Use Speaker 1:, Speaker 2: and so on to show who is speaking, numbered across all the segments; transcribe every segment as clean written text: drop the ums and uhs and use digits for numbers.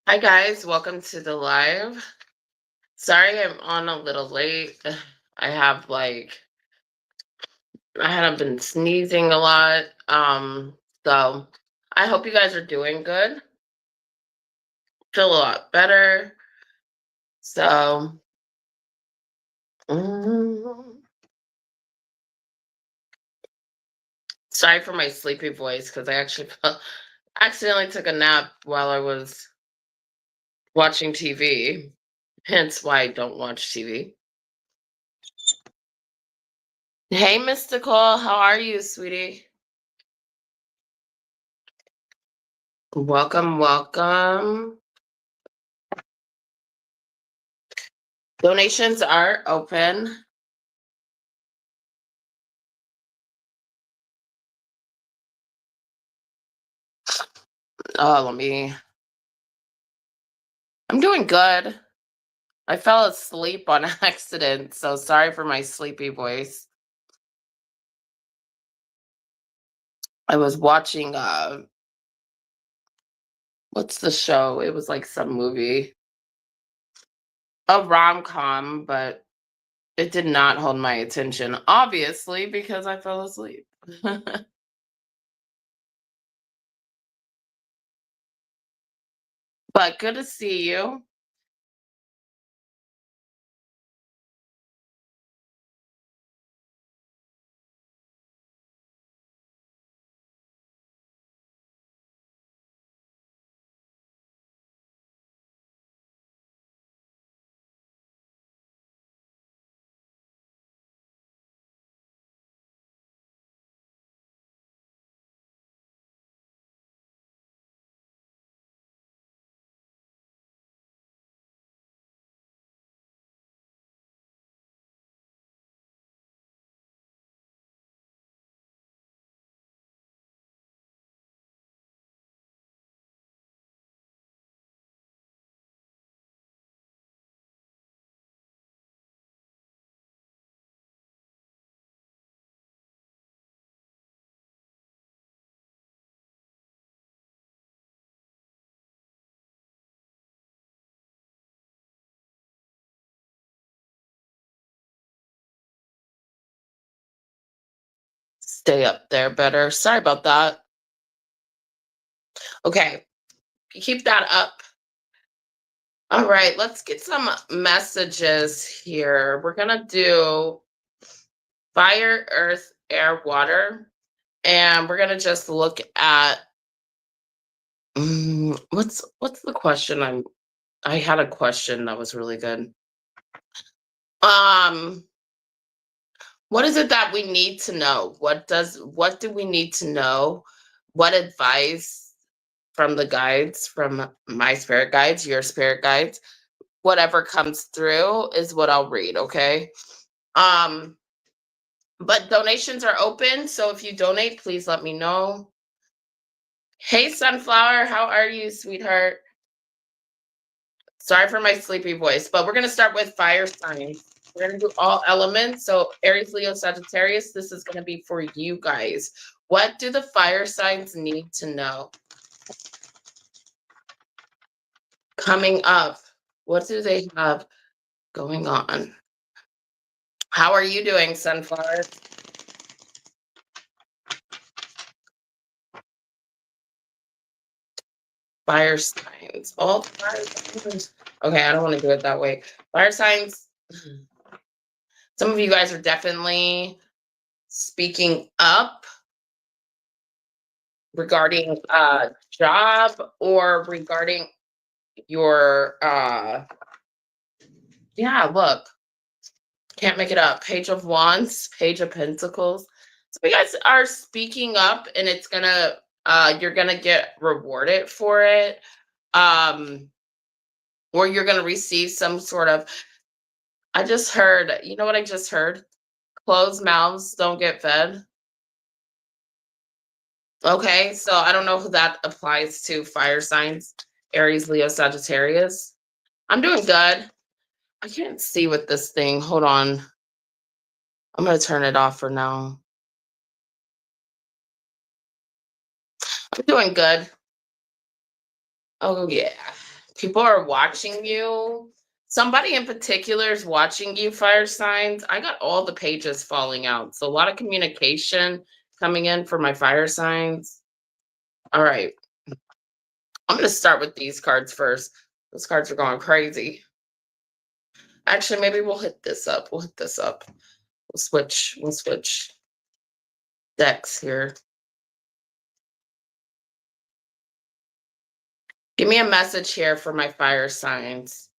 Speaker 1: Hi guys, welcome to the live. Sorry I'm on a little late. I have I haven't been sneezing a lot. So I hope you guys are doing good. Feel a lot better. So mm, sorry for my sleepy voice because I actually accidentally took a nap while I was watching TV. Hence why I don't watch TV. Hey Mystical, how are you, sweetie? Welcome, welcome. Donations are open. Oh, I'm doing good. I fell asleep on accident, so sorry for my sleepy voice. I was watching what's the show? It was like some movie. A rom-com, but it did not hold my attention, obviously, because I fell asleep. But good to see you. Stay up there better. Sorry about that. Okay, keep that up. All right, let's get some messages here. We're gonna do fire, earth, air, water, and we're gonna just look at what's the question? I had a question that was really good. Um, what is it that we need to know? What do we need to know? What advice from the guides, from my spirit guides, your spirit guides, whatever comes through is what I'll read, okay? Um, but donations are open, so if you donate, please let me know. Hey Sunflower, how are you, sweetheart? Sorry for my sleepy voice, but we're going to start with fire signs. We're going to do all elements. So, Aries, Leo, Sagittarius, this is going to be for you guys. What do the fire signs need to know? Coming up, what do they have going on? How are you doing, Sunflower? Fire signs. All fire signs. Okay, I don't want to do it that way. Fire signs. Some of you guys are definitely speaking up regarding job or regarding your yeah, look, can't make it up. Page of Wands, Page of Pentacles. So you guys are speaking up and it's gonna you're gonna get rewarded for it. Um or you're gonna receive some sort of I just heard, you know what I just heard? Closed mouths don't get fed. Okay, so I don't know who that applies to. Fire signs, Aries, Leo, Sagittarius. I'm doing good. I can't see with this thing. Hold on. I'm gonna turn it off for now. I'm doing good. Oh yeah. People are watching you. Somebody in particular is watching you, fire signs. I got all the pages falling out. So a lot of communication coming in for my fire signs. All right. I'm going to start with these cards first. Those cards are going crazy. Actually, maybe we'll hit this up. We'll hit this up. We'll switch decks here. Give me a message here for my fire signs.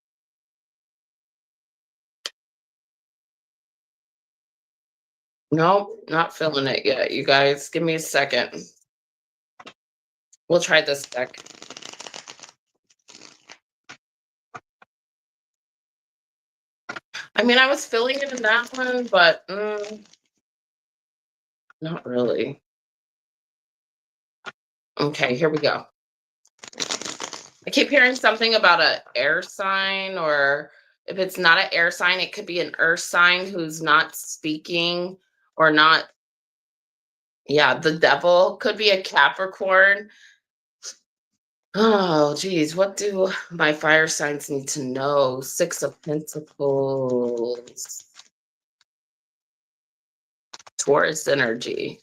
Speaker 1: Nope, not feeling it yet, you guys. Give me a second. We'll try this deck. I mean, I was feeling it in that one, but not really. Okay, here we go. I keep hearing something about an air sign, or if it's not an air sign, it could be an earth sign who's not speaking or not. Yeah, the devil could be a Capricorn. Oh, geez, what do my fire signs need to know? Six of Pentacles. Taurus energy.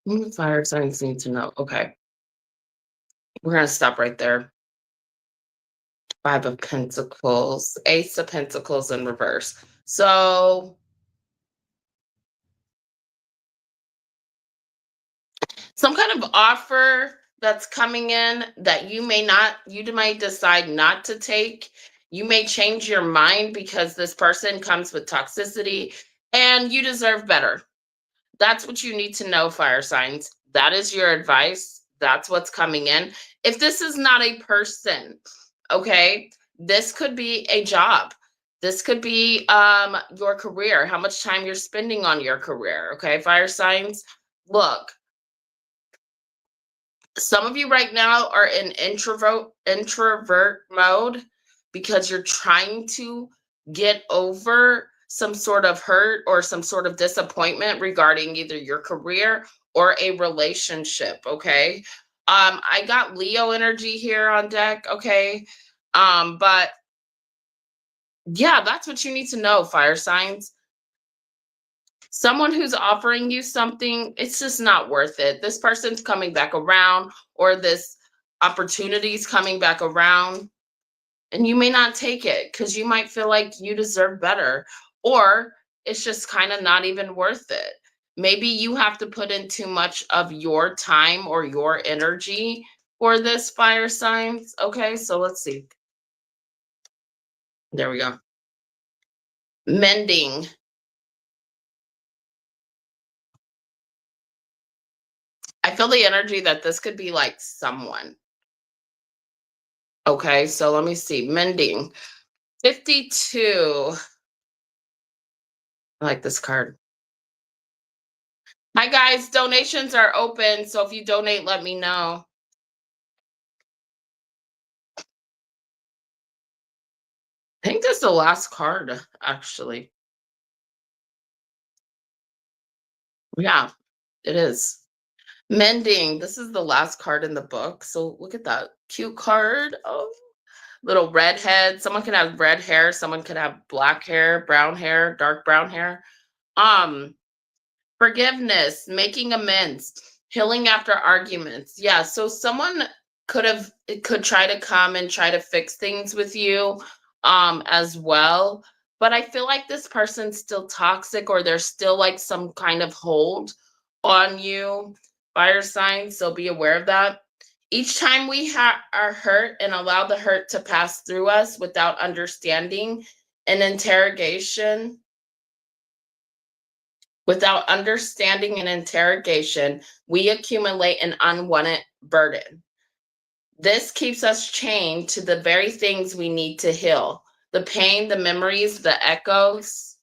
Speaker 1: What do fire signs need to know? Okay. We're going to stop right there. Five of Pentacles. Ace of Pentacles in reverse. So some kind of offer that's coming in that you might decide not to take. You may change your mind because this person comes with toxicity and you deserve better. That's what you need to know, fire signs. That is your advice. That's what's coming in. If this is not a person, okay, this could be a job. This could be your career, how much time you're spending on your career, okay, fire signs. Look, some of you right now are in introvert mode because you're trying to get over some sort of hurt or some sort of disappointment regarding either your career or a relationship. Okay. I got Leo energy here on deck. Okay. But yeah, that's what you need to know, fire signs. Someone who's offering you something, it's just not worth it. This person's coming back around, or this opportunity is coming back around, and you may not take it because you might feel like you deserve better, or it's just kind of not even worth it. Maybe you have to put in too much of your time or your energy for this, fire signs. Okay, so let's see. There we go. Mending. I feel the energy that this could be like someone. Okay, so let me see. Mending. 52. I like this card. Hi, guys. Donations are open. So if you donate, let me know. I think that's the last card, actually. Yeah, it is. Mending. This is the last card in the book. So look at that cute card. Oh, little redhead. Someone can have red hair. Someone could have black hair, brown hair, dark brown hair. Forgiveness, making amends, healing after arguments. Yeah, so someone could try to come and try to fix things with you as well. But I feel like this person's still toxic, or there's still like some kind of hold on you, fire signs. So be aware of that. Each time we are hurt and allow the hurt to pass through us without understanding an interrogation, without understanding an interrogation, we accumulate an unwanted burden. This keeps us chained to the very things we need to heal: the pain, the memories, the echoes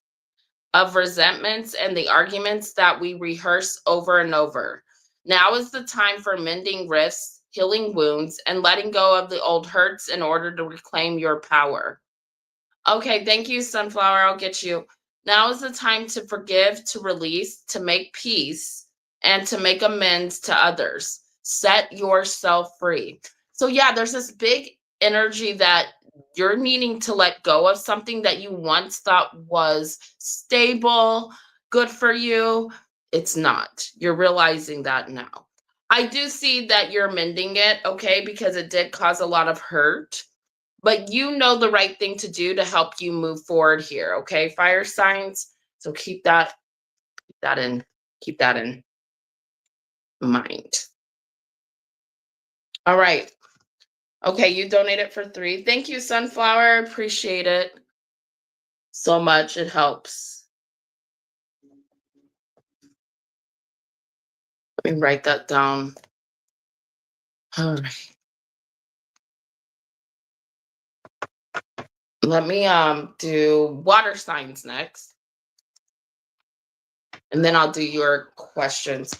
Speaker 1: of resentments, and the arguments that we rehearse over and over. Now is the time for mending rifts, healing wounds, and letting go of the old hurts in order to reclaim your power. Okay, thank you, Sunflower. I'll get you. Now is the time to forgive, to release, to make peace, and to make amends to others. Set yourself free. So yeah, there's this big energy that you're needing to let go of something that you once thought was stable, good for you. It's not. You're realizing that now. I do see that you're mending it, okay, because it did cause a lot of hurt, but you know the right thing to do to help you move forward here, okay, fire signs. So keep that in, keep that in mind. All right. Okay, you donated for 3. Thank you, Sunflower. Appreciate it so much. It helps. Let me write that down. All right. Let me do water signs next, and then I'll do your questions.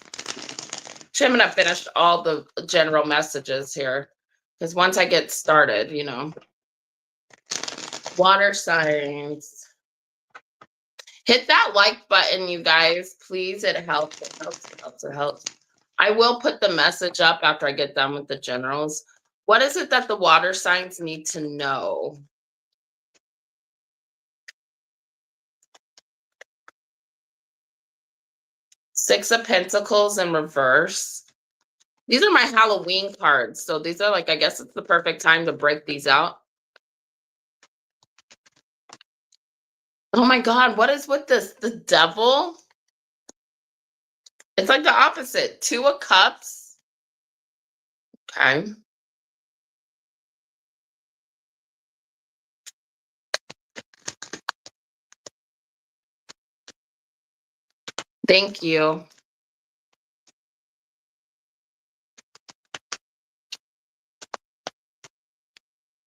Speaker 1: Actually, I'm gonna finish all the general messages here because once I get started, water signs. Hit that like button, you guys, please. It helps. It helps. It helps. It helps. I will put the message up after I get done with the generals. What is it that the water signs need to know? Six of Pentacles in reverse. These are my Halloween cards. So these are like, I guess it's the perfect time to break these out. Oh my God, what is with this? The Devil? It's like the opposite. 2 of Cups. Okay. Thank you.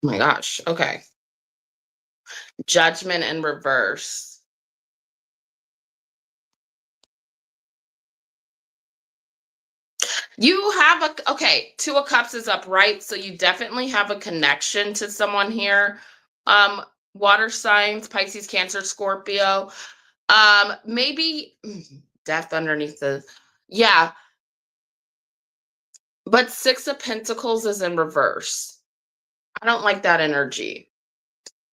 Speaker 1: Oh my gosh. Okay. Judgment in reverse. You have okay, 2 of Cups is upright, so you definitely have a connection to someone here. Water signs, Pisces, Cancer, Scorpio. Maybe death underneath the, yeah, but 6 of Pentacles is in reverse. I don't like that energy.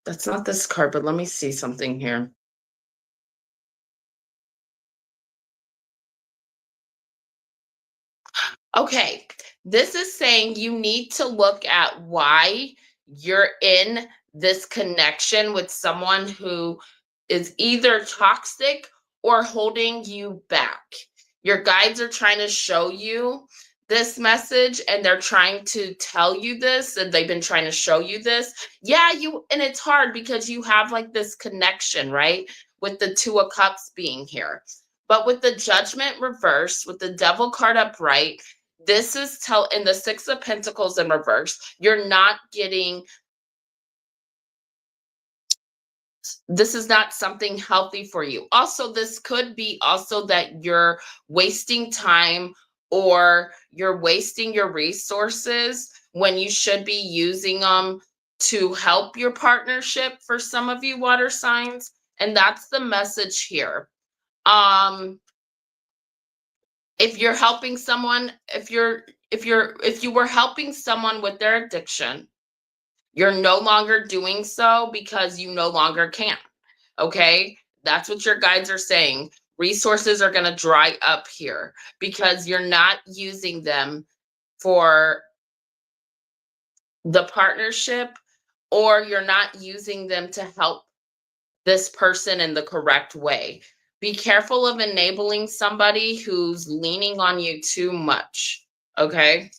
Speaker 1: That's not this card, but let me see something here. Okay, this is saying you need to look at why you're in this connection with someone who is either toxic or holding you back. Your guides are trying to show you this message and they're trying to tell you this and they've been trying to show you this. Yeah, and it's hard because you have like this connection, right? With the 2 of Cups being here. But with the Judgment reverse, with the Devil card upright, this is in the 6 of Pentacles in reverse, you're not getting, this is not something healthy for you. Also, this could be also that you're wasting time or you're wasting your resources when you should be using them to help your partnership for some of you water signs. And that's the message here. If you're helping someone, if you were helping someone with their addiction, you're no longer doing so because you no longer can. Okay? That's what your guides are saying. Resources are going to dry up here because you're not using them for the partnership or you're not using them to help this person in the correct way. Be careful of enabling somebody who's leaning on you too much. Okay?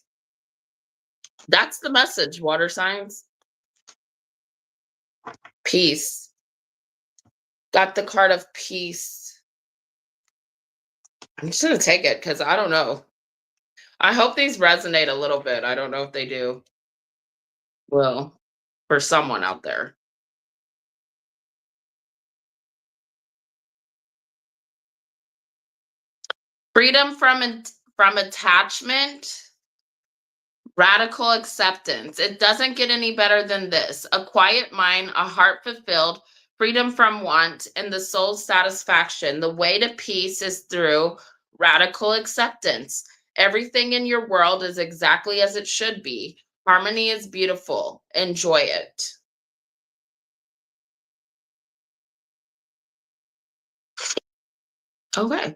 Speaker 1: That's the message, water signs. Peace. Got the card of peace. I'm just going to take it because I don't know. I hope these resonate a little bit. I don't know if they do. Well, for someone out there. Freedom from attachment. Radical acceptance. It doesn't get any better than this. A quiet mind, a heart fulfilled, freedom from want, and the soul's satisfaction. The way to peace is through radical acceptance. Everything in your world is exactly as it should be. Harmony is beautiful. Enjoy it. Okay.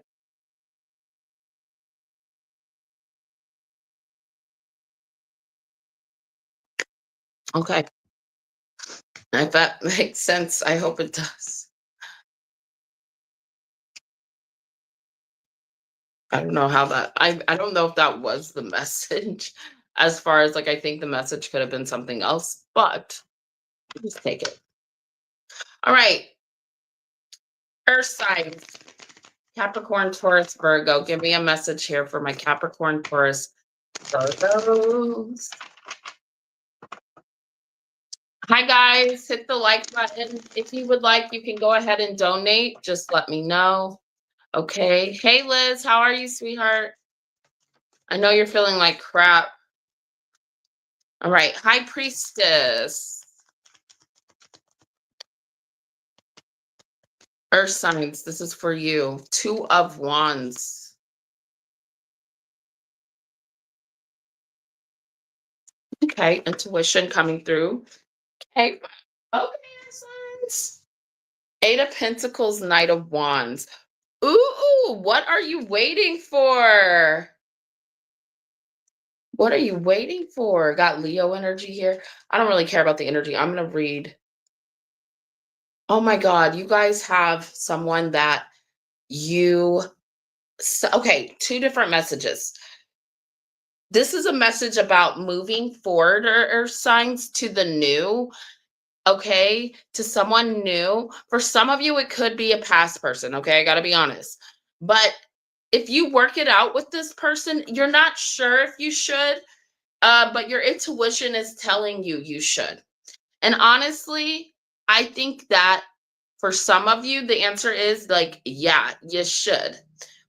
Speaker 1: Okay. If that makes sense, I hope it does. I don't know how that I don't know if that was the message as far as like I think the message could have been something else, but just take it. All right. Earth signs. Capricorn, Taurus, Virgo. Give me a message here for my Capricorn, Taurus, Virgos. Hi guys, hit the like button. If you would like, you can go ahead and donate. Just let me know. Okay. Hey Liz, how are you, sweetheart? I know you're feeling like crap. All right. High Priestess. Earth signs, this is for you. Two of Wands. Okay, intuition coming through. Okay. Okay, Earth signs. Eight of Pentacles, Knight of Wands. Ooh, what are you waiting for? What are you waiting for? Got Leo energy here. I don't really care about the energy. I'm going to read. Oh my God, you guys have someone that you. Okay, two different messages. This is a message about moving forward or signs to the new, okay, to someone new. For some of you, it could be a past person, okay? I got to be honest. But if you work it out with this person, you're not sure if you should, but your intuition is telling you you should. And honestly, I think that for some of you, the answer is like, yeah, you should.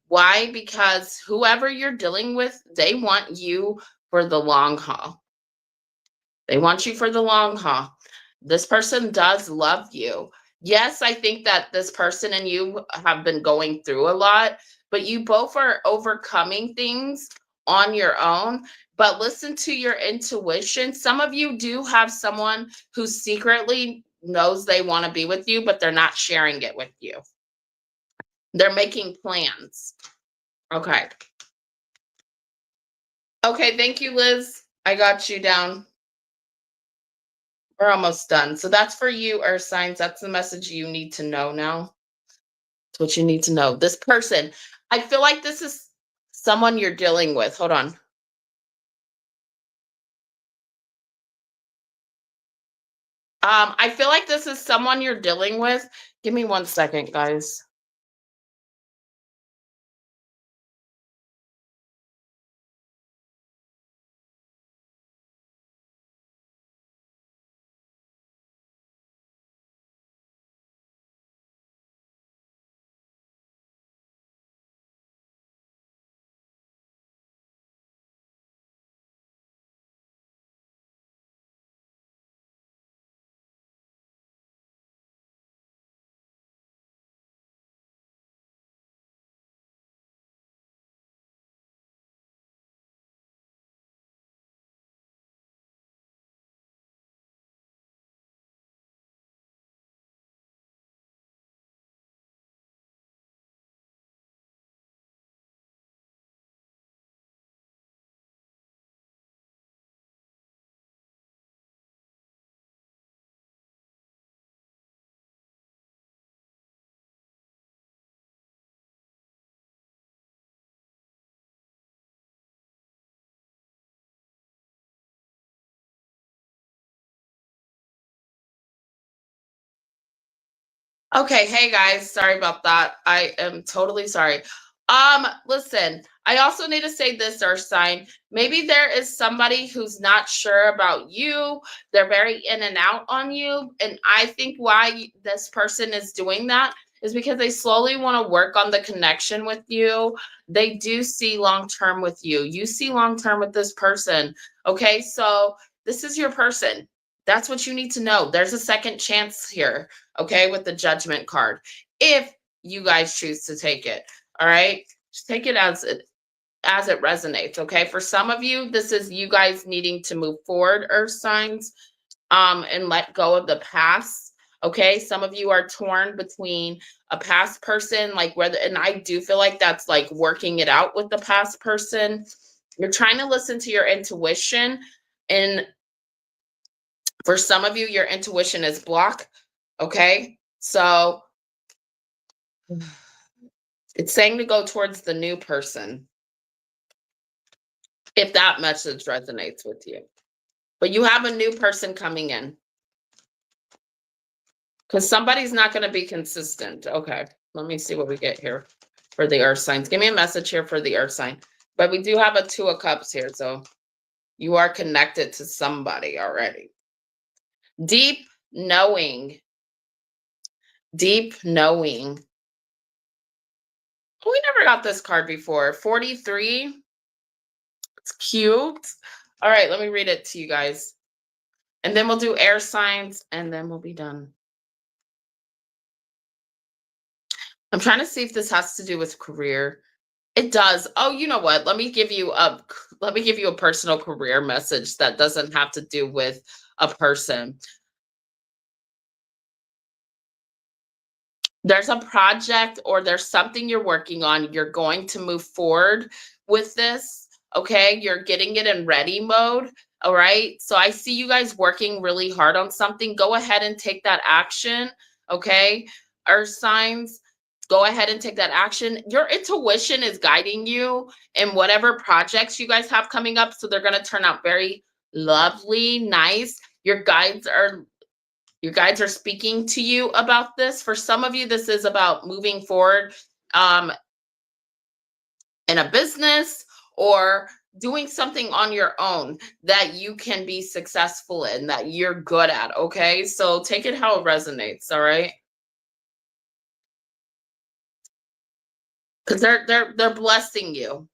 Speaker 1: Why? Because whoever you're dealing with, they want you for the long haul. They want you for the long haul. This person does love you. Yes, I think that this person and you have been going through a lot, but you both are overcoming things on your own. But listen to your intuition. Some of you do have someone who secretly knows they want to be with you, but they're not sharing it with you. They're making plans. Okay. Okay, thank you, Liz. I got you down. We're almost done. So that's for you, Earth signs. That's the message you need to know now. It's what you need to know. This person, I feel like this is someone you're dealing with. Hold on. I feel like this is someone you're dealing with. Give me 1 second, guys. Okay, hey guys, sorry about that. I am totally sorry. Listen, I also need to say this, Earth sign. Maybe there is somebody who's not sure about you. They're very in and out on you. And I think why this person is doing that is because they slowly want to work on the connection with you. They do see long term with you. You see long term with this person. Okay, so this is your person. That's what you need to know. There's a second chance here, okay, with the judgment card. If you guys choose to take it, all right, just take it as it. as it resonates, okay? For some of you, this is you guys needing to move forward, earth signs, and let go of the past. Okay, some of you are torn between a past person, like whether, and I do feel like that's like working it out with the past person. You're trying to listen to your intuition, and for some of you, your intuition is blocked. Okay, so it's saying to go towards the new person, if that message resonates with you. But you have a new person coming in, because somebody's not going to be consistent. Okay, let me see what we get here for the earth signs. Give me a message here for the earth sign. But we do have a 2 of cups here, so you are connected to somebody already. Deep knowing. Deep knowing. Oh, we never got this card before. 43. It's cute. All right, let me read it to you guys. And then we'll do air signs, and then we'll be done. I'm trying to see if this has to do with career. It does. Oh, you know what? Let me give you a personal career message that doesn't have to do with a person. There's a project or there's something you're working on. You're going to move forward with this. Okay, you're getting it in ready mode. All right. So I see you guys working really hard on something. Go ahead and take that action. Okay. Earth signs, go ahead and take that action. Your intuition is guiding you in whatever projects you guys have coming up. So they're going to turn out very lovely, nice. Your guides are speaking to you about this. For some of you, this is about moving forward in a business or doing something on your own that you can be successful in, that you're good at. Okay, so take it how it resonates. All right, because they're blessing you.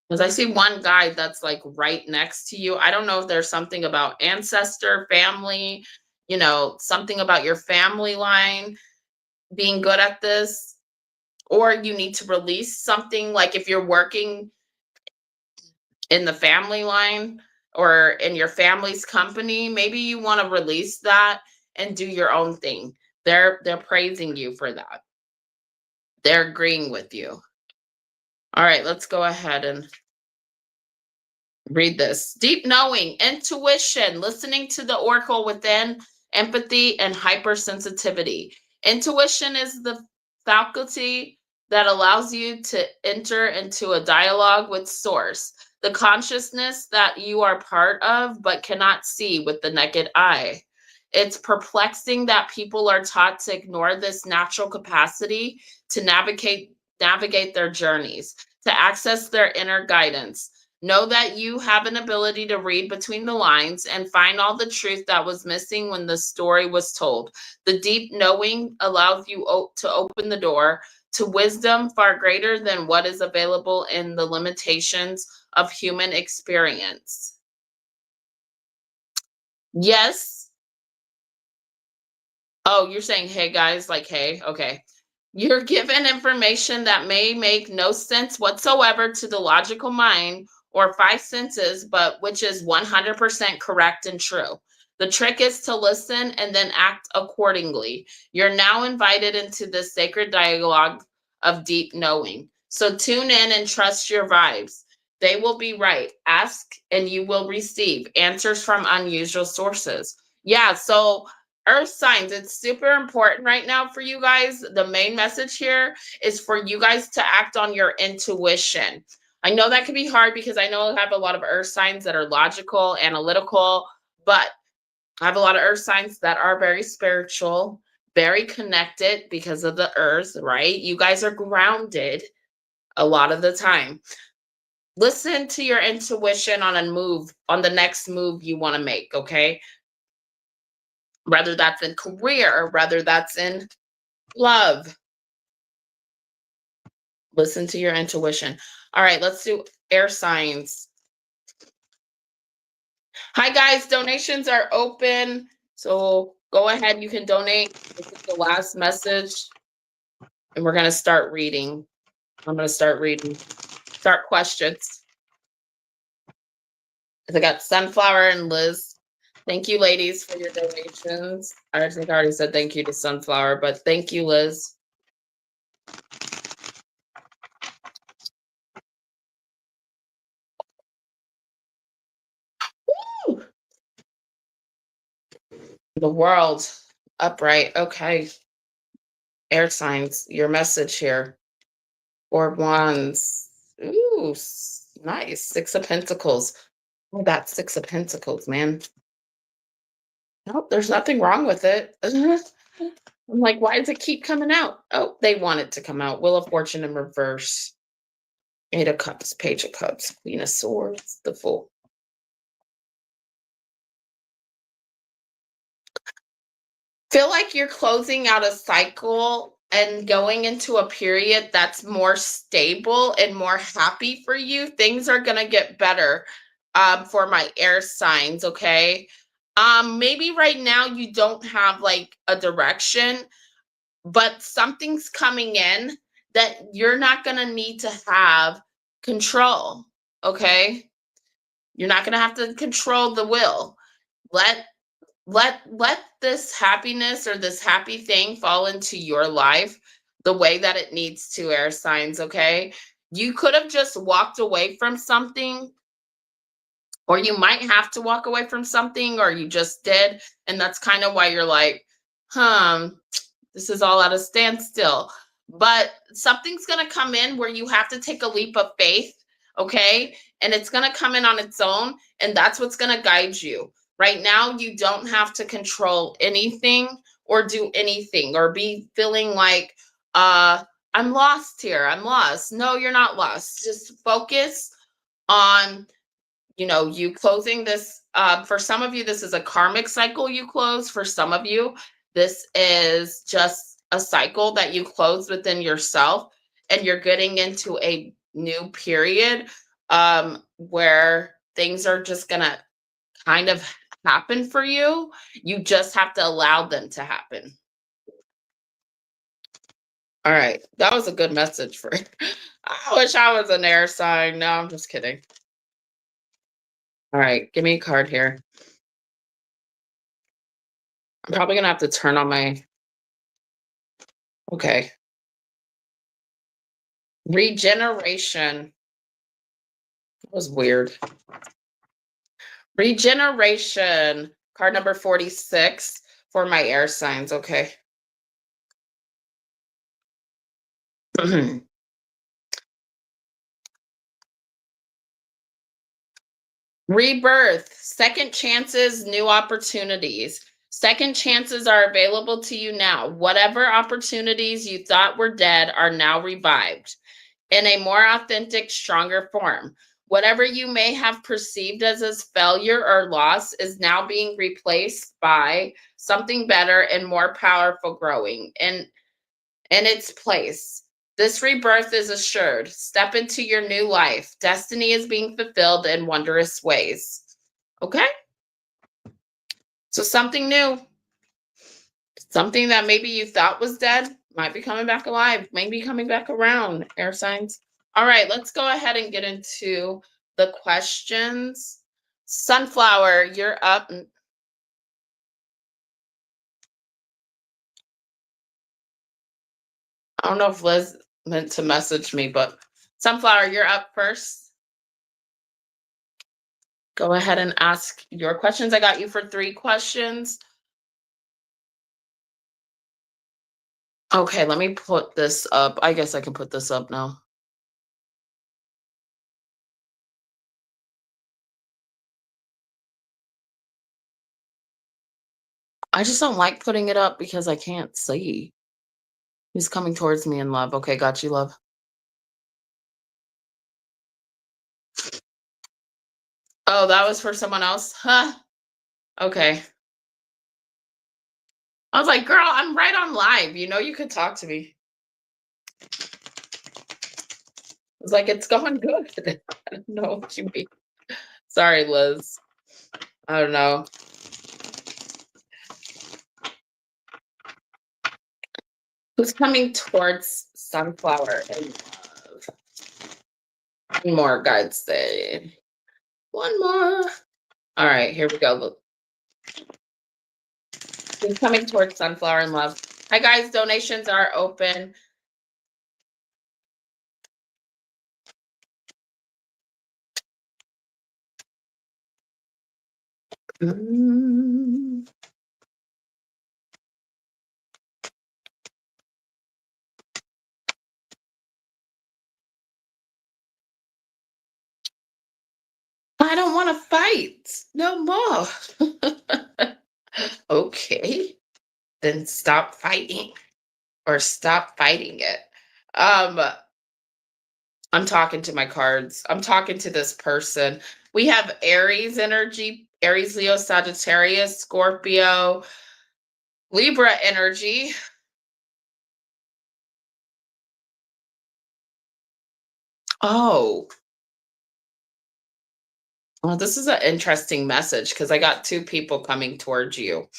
Speaker 1: Because I see one guy that's like right next to you. I don't know if there's something about ancestor, family, something about your family line being good at this, or you need to release something. Like if you're working in the family line or in your family's company, maybe you want to release that and do your own thing. They're praising you for that. They're agreeing with you. All right, let's go ahead and read this. Deep knowing, intuition, listening to the oracle within, empathy, and hypersensitivity. Intuition is the faculty that allows you to enter into a dialogue with source, the consciousness that you are part of but cannot see with the naked eye. It's perplexing that people are taught to ignore this natural capacity to navigate their journeys, to access their inner guidance. Know that you have an ability to read between the lines and find all the truth that was missing when the story was told. The deep knowing allows you to open the door to wisdom far greater than what is available in the limitations of human experience. Yes. Oh, you're saying, hey guys, like, hey, okay. You're given information that may make no sense whatsoever to the logical mind or 5 senses, but which is 100% correct and true. The trick is to listen and then act accordingly. You're now invited into the sacred dialogue of deep knowing. So tune in and trust your vibes. They will be right. Ask and you will receive answers from unusual sources. Yeah, so earth signs, it's super important right now for you guys. The main message here is for you guys to act on your intuition. I know that can be hard because I know I have a lot of earth signs that are logical, analytical, but I have a lot of earth signs that are very spiritual, very connected because of the earth, right? You guys are grounded a lot of the time. Listen to your intuition on the next move you want to make, okay? Whether that's in career, whether that's in love. Listen to your intuition. All right, let's do air signs. Hi, guys. Donations are open. So go ahead. You can donate. This is the last message. And we're going to start reading. I'm going to start reading. Start questions. I got Sunflower and Liz. Thank you, ladies, for your donations. I think I already said thank you to Sunflower, but thank you, Liz. Woo! The world upright. Okay. Air signs, your message here. 4 of Wands. Ooh, nice. 6 of Pentacles. Oh, that 6 of Pentacles, man. Nope, there's nothing wrong with it. I'm like, why does it keep coming out? Oh, they want it to come out. Wheel of Fortune in reverse. 8 of Cups, Page of Cups, Queen of Swords, the Fool. Feel like you're closing out a cycle and going into a period that's more stable and more happy for you. Things are going to get better for my air signs, okay? Maybe right now you don't have like a direction, but something's coming in that you're not going to need to have control, okay? You're not going to have to control the will. Let this happiness or this happy thing fall into your life the way that it needs to, air signs, okay? You could have just walked away from something, or you might have to walk away from something, or you just did, and that's kind of why you're like, this is all at a standstill. But something's going to come in where you have to take a leap of faith, okay? And it's going to come in on its own, and that's what's going to guide you. Right now, you don't have to control anything or do anything or be feeling like, I'm lost here. I'm lost. No, you're not lost. Just focus on, you closing this. For some of you, this is a karmic cycle you close. For some of you, this is just a cycle that you close within yourself, and you're getting into a new period where things are just going to kind of happen for you. You just have to allow them to happen. All right. That was a good message for I wish I was an air sign. No, I'm just kidding. All right. Give me a card here. I'm probably going to have to turn on my. Okay. Regeneration. That was weird. Regeneration. Card number 46 for my air signs. Okay. Rebirth, second chances, new opportunities. Second chances are available to you now. Whatever opportunities you thought were dead are now revived in a more authentic, stronger form. Whatever you may have perceived as failure or loss is now being replaced by something better and more powerful growing in its place. This rebirth is assured. Step into your new life. Destiny is being fulfilled in wondrous ways. Okay? So something new, something that maybe you thought was dead might be coming back alive, maybe coming back around, air signs. All right, let's go ahead and get into the questions. Sunflower, you're up. I don't know if Liz meant to message me, but Sunflower, you're up first. Go ahead and ask your questions. I got you for 3 questions. Okay, let me put this up. I guess I can put this up now. I just don't like putting it up because I can't see. He's coming towards me in love. Okay, got you, love. Oh, that was for someone else? Huh? Okay. I was like, girl, I'm right on live. You could talk to me. I was like, it's going good. I don't know what you mean. Sorry, Liz. I don't know. Who's coming towards Sunflower in love? One more, guys. Say one more. All right, here we go. Look, he's coming towards Sunflower in Love. Hi, guys. Donations are open. Mm. I don't want to fight no more. Okay, then stop fighting or stop fighting it. Um, I'm talking to my cards. I'm talking to this person. We have Aries energy, Aries, Leo, Sagittarius, Scorpio, Libra energy. Oh, well, this is an interesting message because I got two people coming towards you.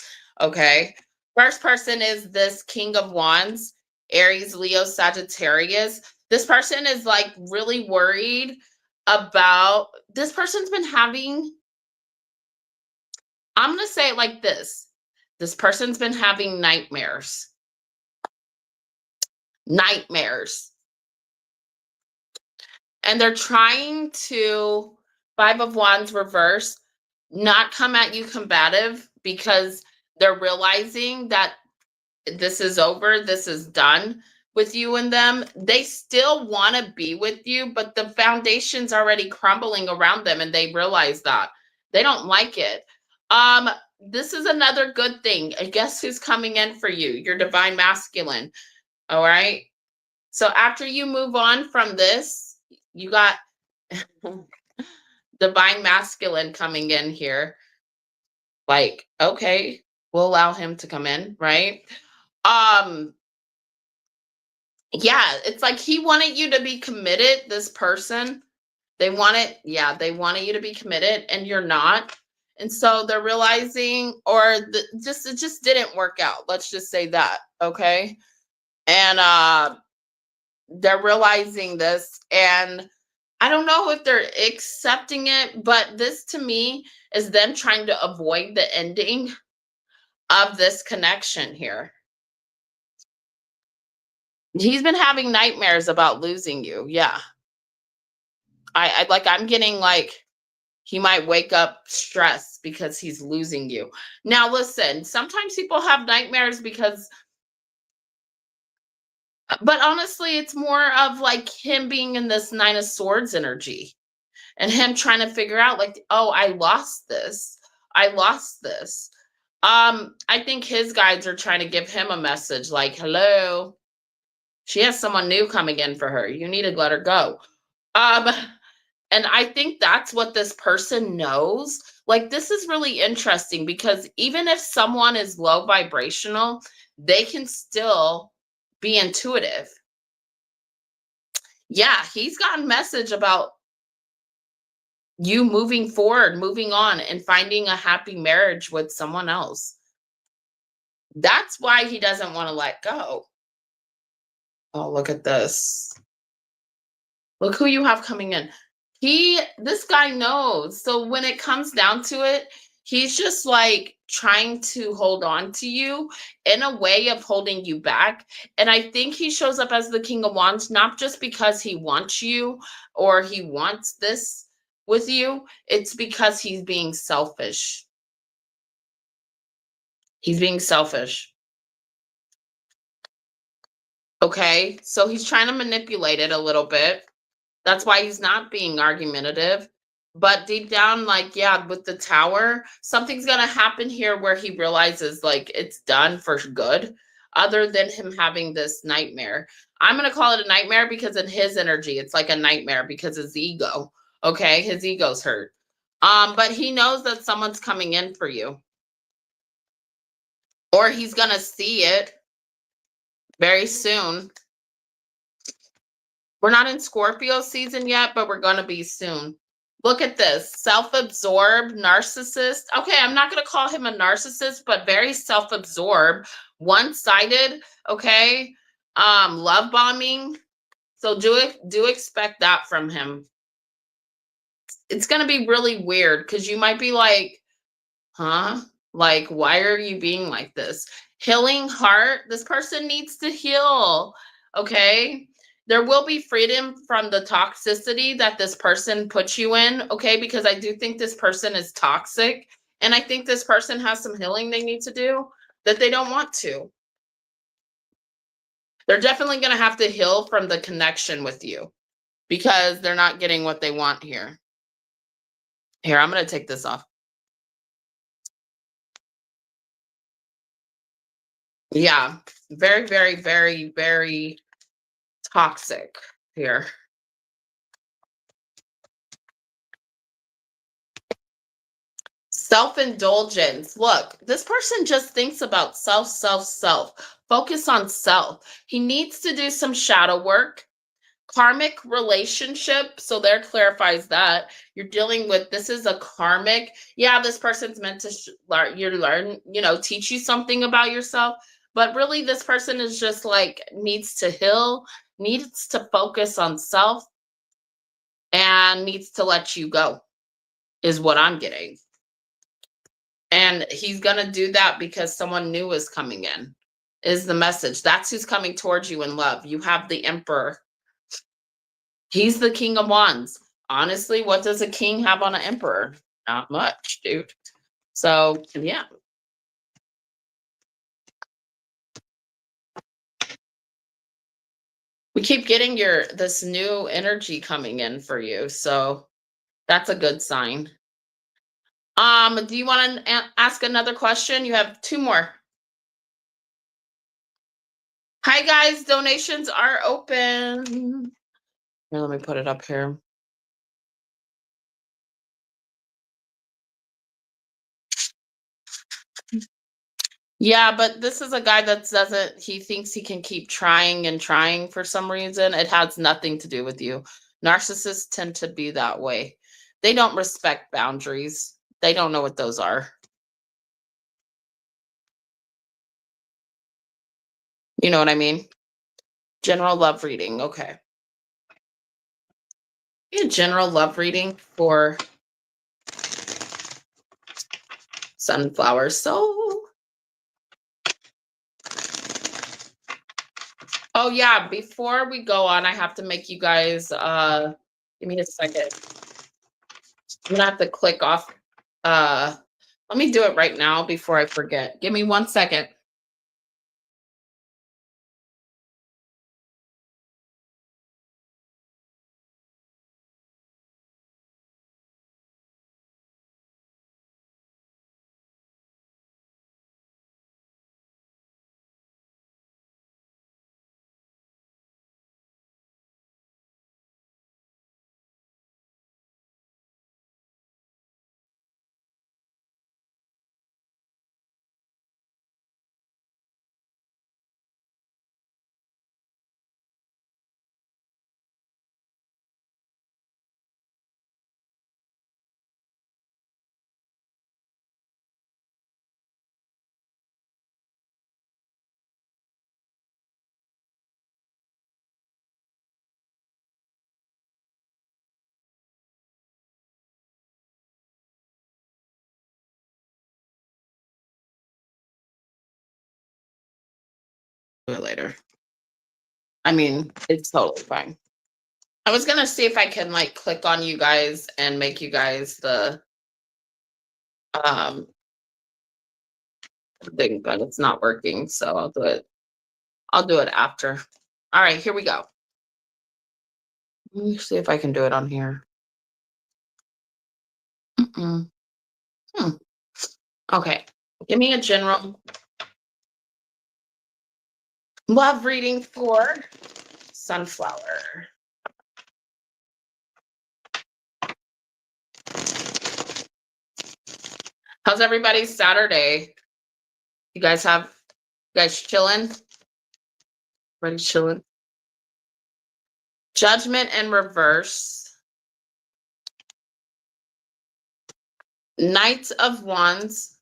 Speaker 1: Okay. First person is this King of Wands, Aries, Leo, Sagittarius. This person is like really worried about this person's been having, I'm going to say it like this. This person's been having nightmares. Nightmares. And they're trying to, Five of Wands reverse, not come at you combative because they're realizing that this is over, this is done with you and them. They still want to be with you, but the foundation's already crumbling around them and they realize that. They don't like it. This is another good thing. And guess who's coming in for you? Your divine masculine. All right. So after you move on from this, you got divine masculine coming in here. Like, okay, we'll allow him to come in, right? Um, yeah, it's like he wanted you to be committed, this person. They wanted you to be committed and you're not. And so they're realizing, or it just didn't work out. Let's just say that, okay? And they're realizing this, and I don't know if they're accepting it, but this to me is them trying to avoid the ending of this connection here. He's been having nightmares about losing you. Yeah. I'm getting like he might wake up stressed because he's losing you. Now listen, sometimes people have nightmares because, but honestly, it's more of like him being in this Nine of Swords energy and him trying to figure out like, oh, I lost this. I lost this. I think his guides are trying to give him a message like, hello, she has someone new coming in for her. You need to let her go. Um, and I think that's what this person knows. Like, this is really interesting because even if someone is low vibrational, they can still be intuitive. Yeah, he's got a message about you moving forward, moving on, and finding a happy marriage with someone else. That's why he doesn't want to let go. Oh, look at this. Look who you have coming in. This guy knows. So when it comes down to it, he's just like trying to hold on to you in a way of holding you back. And I think he shows up as the King of Wands, not just because he wants you or he wants this with you. It's because he's being selfish. He's being selfish. Okay. So he's trying to manipulate it a little bit. That's why he's not being argumentative. But deep down, like, yeah, with the tower, something's going to happen here where he realizes, like, it's done for good, other than him having this nightmare. I'm going to call it a nightmare because in his energy, it's like a nightmare because his ego, okay? His ego's hurt. But he knows that someone's coming in for you, or he's going to see it very soon. We're not in Scorpio season yet, but we're going to be soon. Look at this, self-absorbed narcissist. Okay, I'm not going to call him a narcissist, but very self-absorbed, one-sided, okay? Love bombing. So do expect that from him. it's going to be really weird because you might be like, huh? Like, why are you being like this? Healing heart, this person needs to heal. Okay. There will be freedom from the toxicity that this person puts you in. Okay. Because I do think this person is toxic. And I think this person has some healing they need to do that they don't want to. They're definitely going to have to heal from the connection with you because they're not getting what they want here. Here, I'm going to take this off. Yeah. Very, very, very, very toxic here. Self-indulgence. Look, this person just thinks about self, self, self. Focus on self. He needs to do some shadow work. Karmic relationship. So there clarifies that you're dealing with this is a karmic. Yeah, this person's meant to learn, teach you something about yourself. But really, this person is just like needs to heal, needs to focus on self, and needs to let you go, is what I'm getting. And he's going to do that because someone new is coming in, is the message. That's who's coming towards you in love. You have the emperor. He's the king of wands. Honestly, what does a king have on an emperor? Not much, dude. So, yeah. We keep getting this new energy coming in for you. So, that's a good sign. Do you want to ask another question? You have 2 more. Hi guys, donations are open. Here, let me put it up here. Yeah, but this is a guy that doesn't, he thinks he can keep trying and trying for some reason. It has nothing to do with you. Narcissists tend to be that way. They don't respect boundaries. They don't know what those are. You know what I mean? General love reading. Okay. A general love reading for sunflower. So, oh yeah, before we go on, I have to make you guys, give me a second. I'm gonna have to click off. Let me do it right now before I forget. Give me 1 second. Do it later. I mean, it's totally fine. I was gonna see if I can like click on you guys and make you guys the um thing, but it's not working, so I'll do it. I'll do it after. All right, here we go. Let me see if I can do it on here. Mm-mm. Hmm. Okay, give me a general love reading for sunflower. How's everybody's Saturday? You guys chilling? Everybody chilling? Judgment and reverse. Knight of Wands.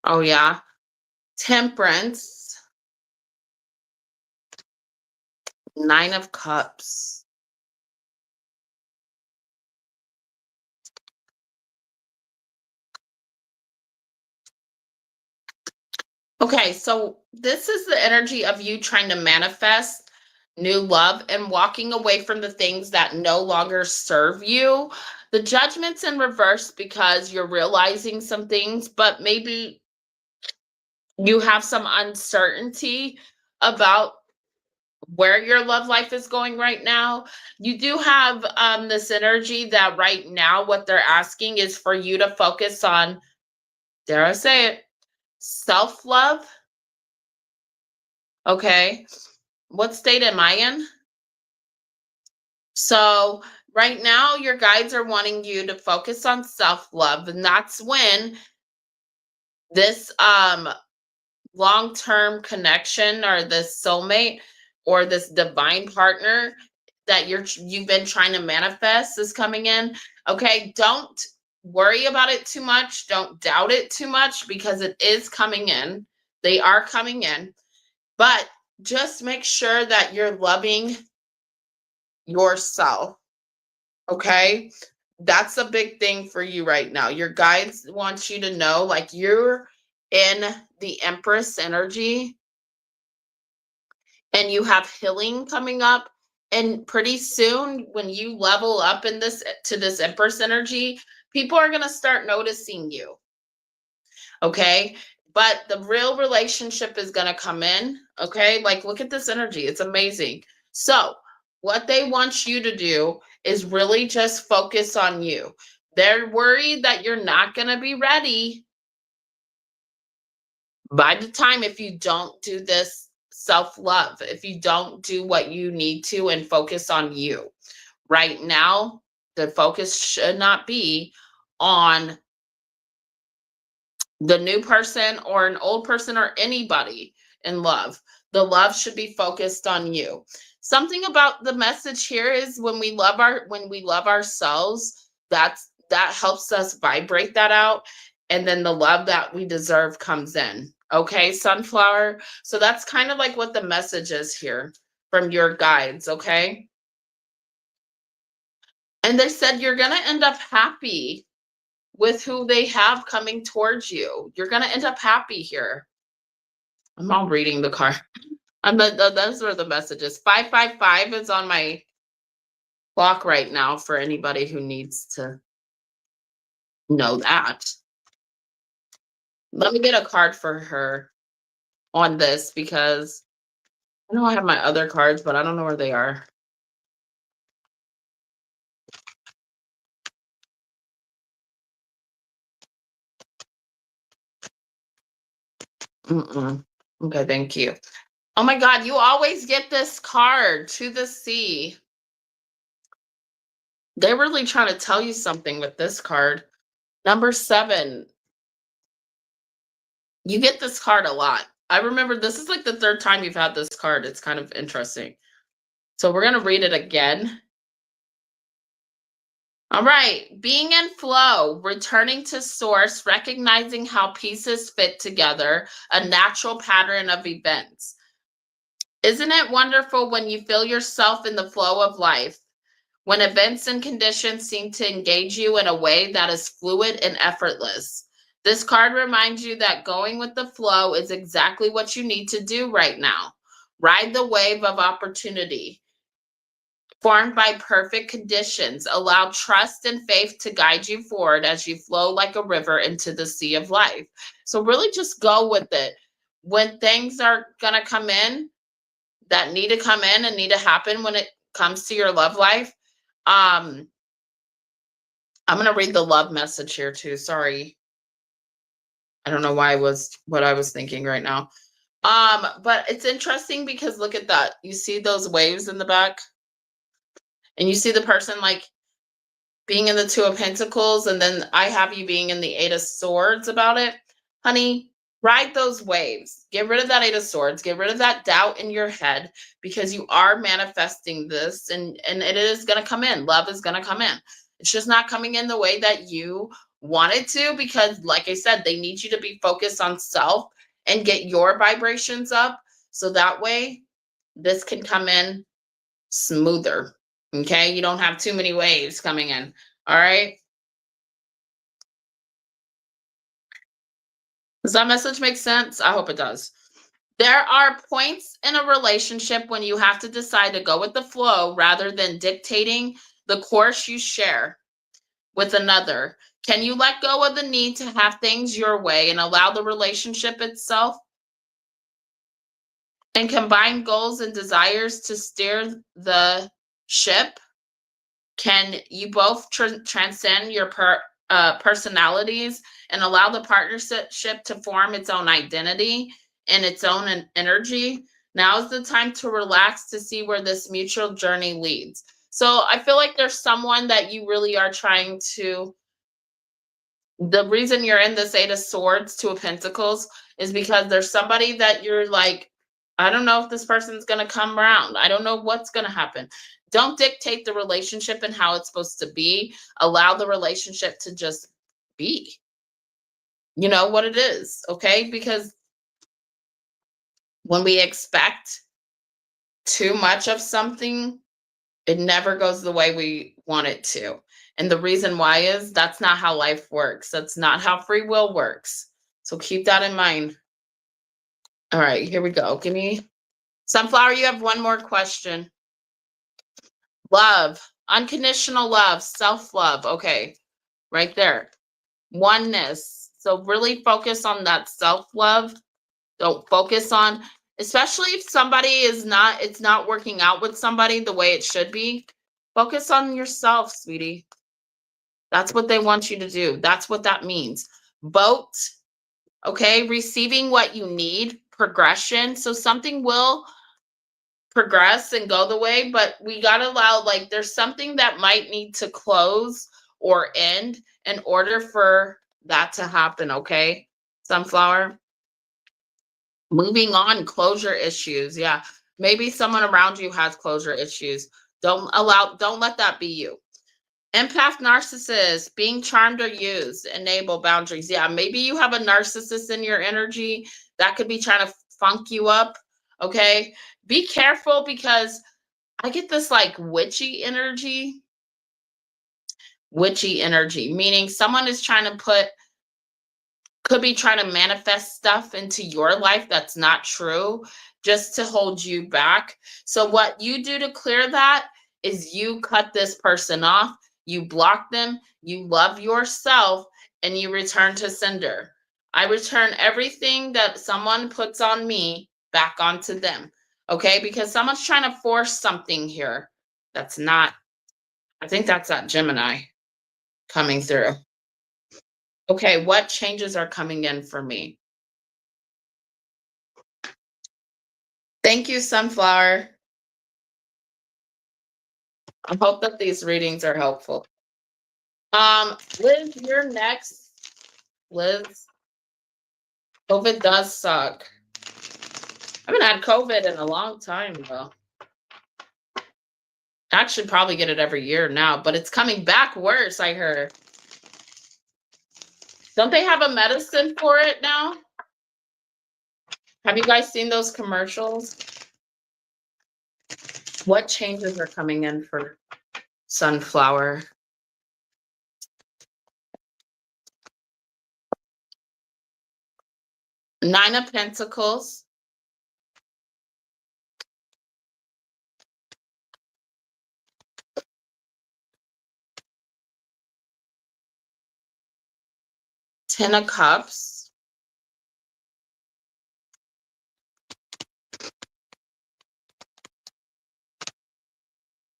Speaker 1: Oh yeah. Temperance. Nine of Cups. Okay, so this is the energy of you trying to manifest new love and walking away from the things that no longer serve you. The Judgment's in reverse because you're realizing some things, but maybe you have some uncertainty about where your love life is going right now. You do have this energy that right now what they're asking is for you to focus on, dare I say it, self-love. Okay. What state am I in? So right now your guides are wanting you to focus on self-love, and that's when this long-term connection or this soulmate or this divine partner that you've been trying to manifest is coming in. Okay, don't worry about it too much. Don't doubt it too much because it is coming in. They are coming in. But just make sure that you're loving yourself. Okay? That's a big thing for you right now. Your guides want you to know like you're in the Empress energy and you have healing coming up, and pretty soon when you level up in this to this Empress energy, people are going to start noticing you. Okay? But the real relationship is going to come in. Okay? Like look at this energy. It's amazing. So, what they want you to do is really just focus on you. They're worried that you're not going to be ready by the time if you don't do this self-love, if you don't do what you need to and focus on you. Right now, the focus should not be on the new person or an old person or anybody in love. The love should be focused on you. Something about the message here is when we love ourselves, that helps us vibrate that out, and then the love that we deserve comes in. Okay, sunflower. So that's kind of like what the message is here from your guides, okay? And they said you're going to end up happy with who they have coming towards you. You're going to end up happy here. I'm all reading the card. Those are the messages. 555 is on my clock right now for anybody who needs to know that. Let me get a card for her on this because I know I have my other cards, but I don't know where they are. Okay, thank you. Oh my God, you always get this card, To the Sea. They're really trying to tell you something with this card. Number 7. You get this card a lot. I remember this is like the 3rd time you've had this card. It's kind of interesting. So we're going to read it again. All right. Being in flow, returning to source, recognizing how pieces fit together, a natural pattern of events. Isn't it wonderful when you feel yourself in the flow of life, when events and conditions seem to engage you in a way that is fluid and effortless? This card reminds you that going with the flow is exactly what you need to do right now. Ride the wave of opportunity formed by perfect conditions. Allow trust and faith to guide you forward as you flow like a river into the sea of life. So really just go with it. When things are going to come in that need to come in and need to happen when it comes to your love life, I'm going to read the love message here too. Sorry. I don't know why what I was thinking right now. But it's interesting because look at that. You see those waves in the back? And you see the person like being in the 2 of Pentacles, and then I have you being in the 8 of Swords about it. Honey, ride those waves. Get rid of that 8 of Swords. Get rid of that doubt in your head because you are manifesting this, and it is going to come in. Love is going to come in. It's just not coming in the way that you want it to because, like I said, they need you to be focused on self and get your vibrations up so that way this can come in smoother. Okay, you don't have too many waves coming in. All right. Does that message make sense? I hope it does. There are points in a relationship when you have to decide to go with the flow rather than dictating the course you share with another. Can you let go of the need to have things your way and allow the relationship itself and combine goals and desires to steer the ship? Can you both transcend your personalities and allow the partnership to form its own identity and its own energy? Now is the time to relax to see where this mutual journey leads. So I feel like there's someone that you really are trying to. The reason you're in this Eight of Swords, Two of Pentacles, is because there's somebody that you're like, I don't know if this person's going to come around. I don't know what's going to happen. Don't dictate the relationship and how it's supposed to be. Allow the relationship to just be, you know, what it is. Okay. Because when we expect too much of something, it never goes the way we want it to. And the reason why is that's not how life works. That's not how free will works. So keep that in mind. All right, here we go. Give me Sunflower, you have one more question. Love, unconditional love, self-love. Okay, right there. Oneness. So really focus on that self-love. Don't focus on, especially if somebody it's not working out with somebody the way it should be. Focus on yourself, sweetie. That's what they want you to do. That's what that means. Vote, okay? Receiving what you need, progression. So something will progress and go the way, but we got to allow, like, there's something that might need to close or end in order for that to happen, okay? Sunflower. Moving on, closure issues. Yeah. Maybe someone around you has closure issues. Don't let that be you. Empath narcissist, being charmed or used, enable boundaries. Yeah, maybe you have a narcissist in your energy that could be trying to funk you up. Okay. Be careful because I get this like witchy energy. Witchy energy, meaning someone is trying to could be trying to manifest stuff into your life that's not true just to hold you back. So what you do to clear that is you cut this person off, you block them, you love yourself, and you return to sender. I return everything that someone puts on me back onto them. Okay? Because someone's trying to force something here that's not, I think that's that Gemini coming through. Okay, what changes are coming in for me? Thank you, Sunflower. I hope that these readings are helpful. Liz, you're next. Liz, COVID does suck. I haven't had COVID in a long time, though. I actually probably get it every year now, but it's coming back worse, I heard. Don't they have a medicine for it now? Have you guys seen those commercials? What changes are coming in for Sunflower? Nine of Pentacles. Ten of Cups.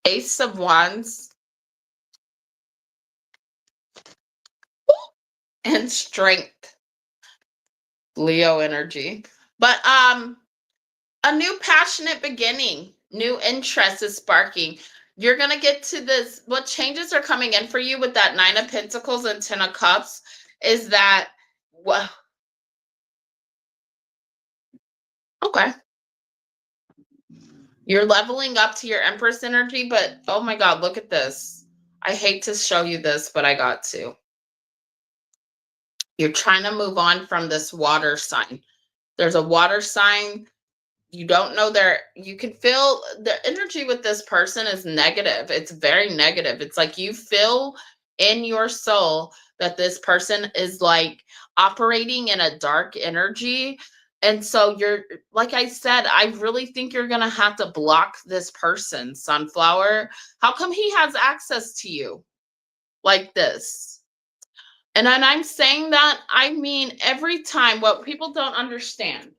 Speaker 1: Ace of Wands. And Strength. Leo energy. But a new passionate beginning, new interest is sparking. You're going to get to this. What changes are coming in for you with that Nine of Pentacles and Ten of Cups is that, well, okay. You're leveling up to your Empress energy, but oh my God, look at this. I hate to show you this, but I got to. You're trying to move on from this water sign. There's a water sign You don't know you can feel the energy with this person is negative. It's very negative. It's like you feel in your soul that this person is like operating in a dark energy. And so you're, like I said, I really think you're going to have to block this person, Sunflower. How come he has access to you like this? And when I'm saying that, I mean every time. What people don't understand.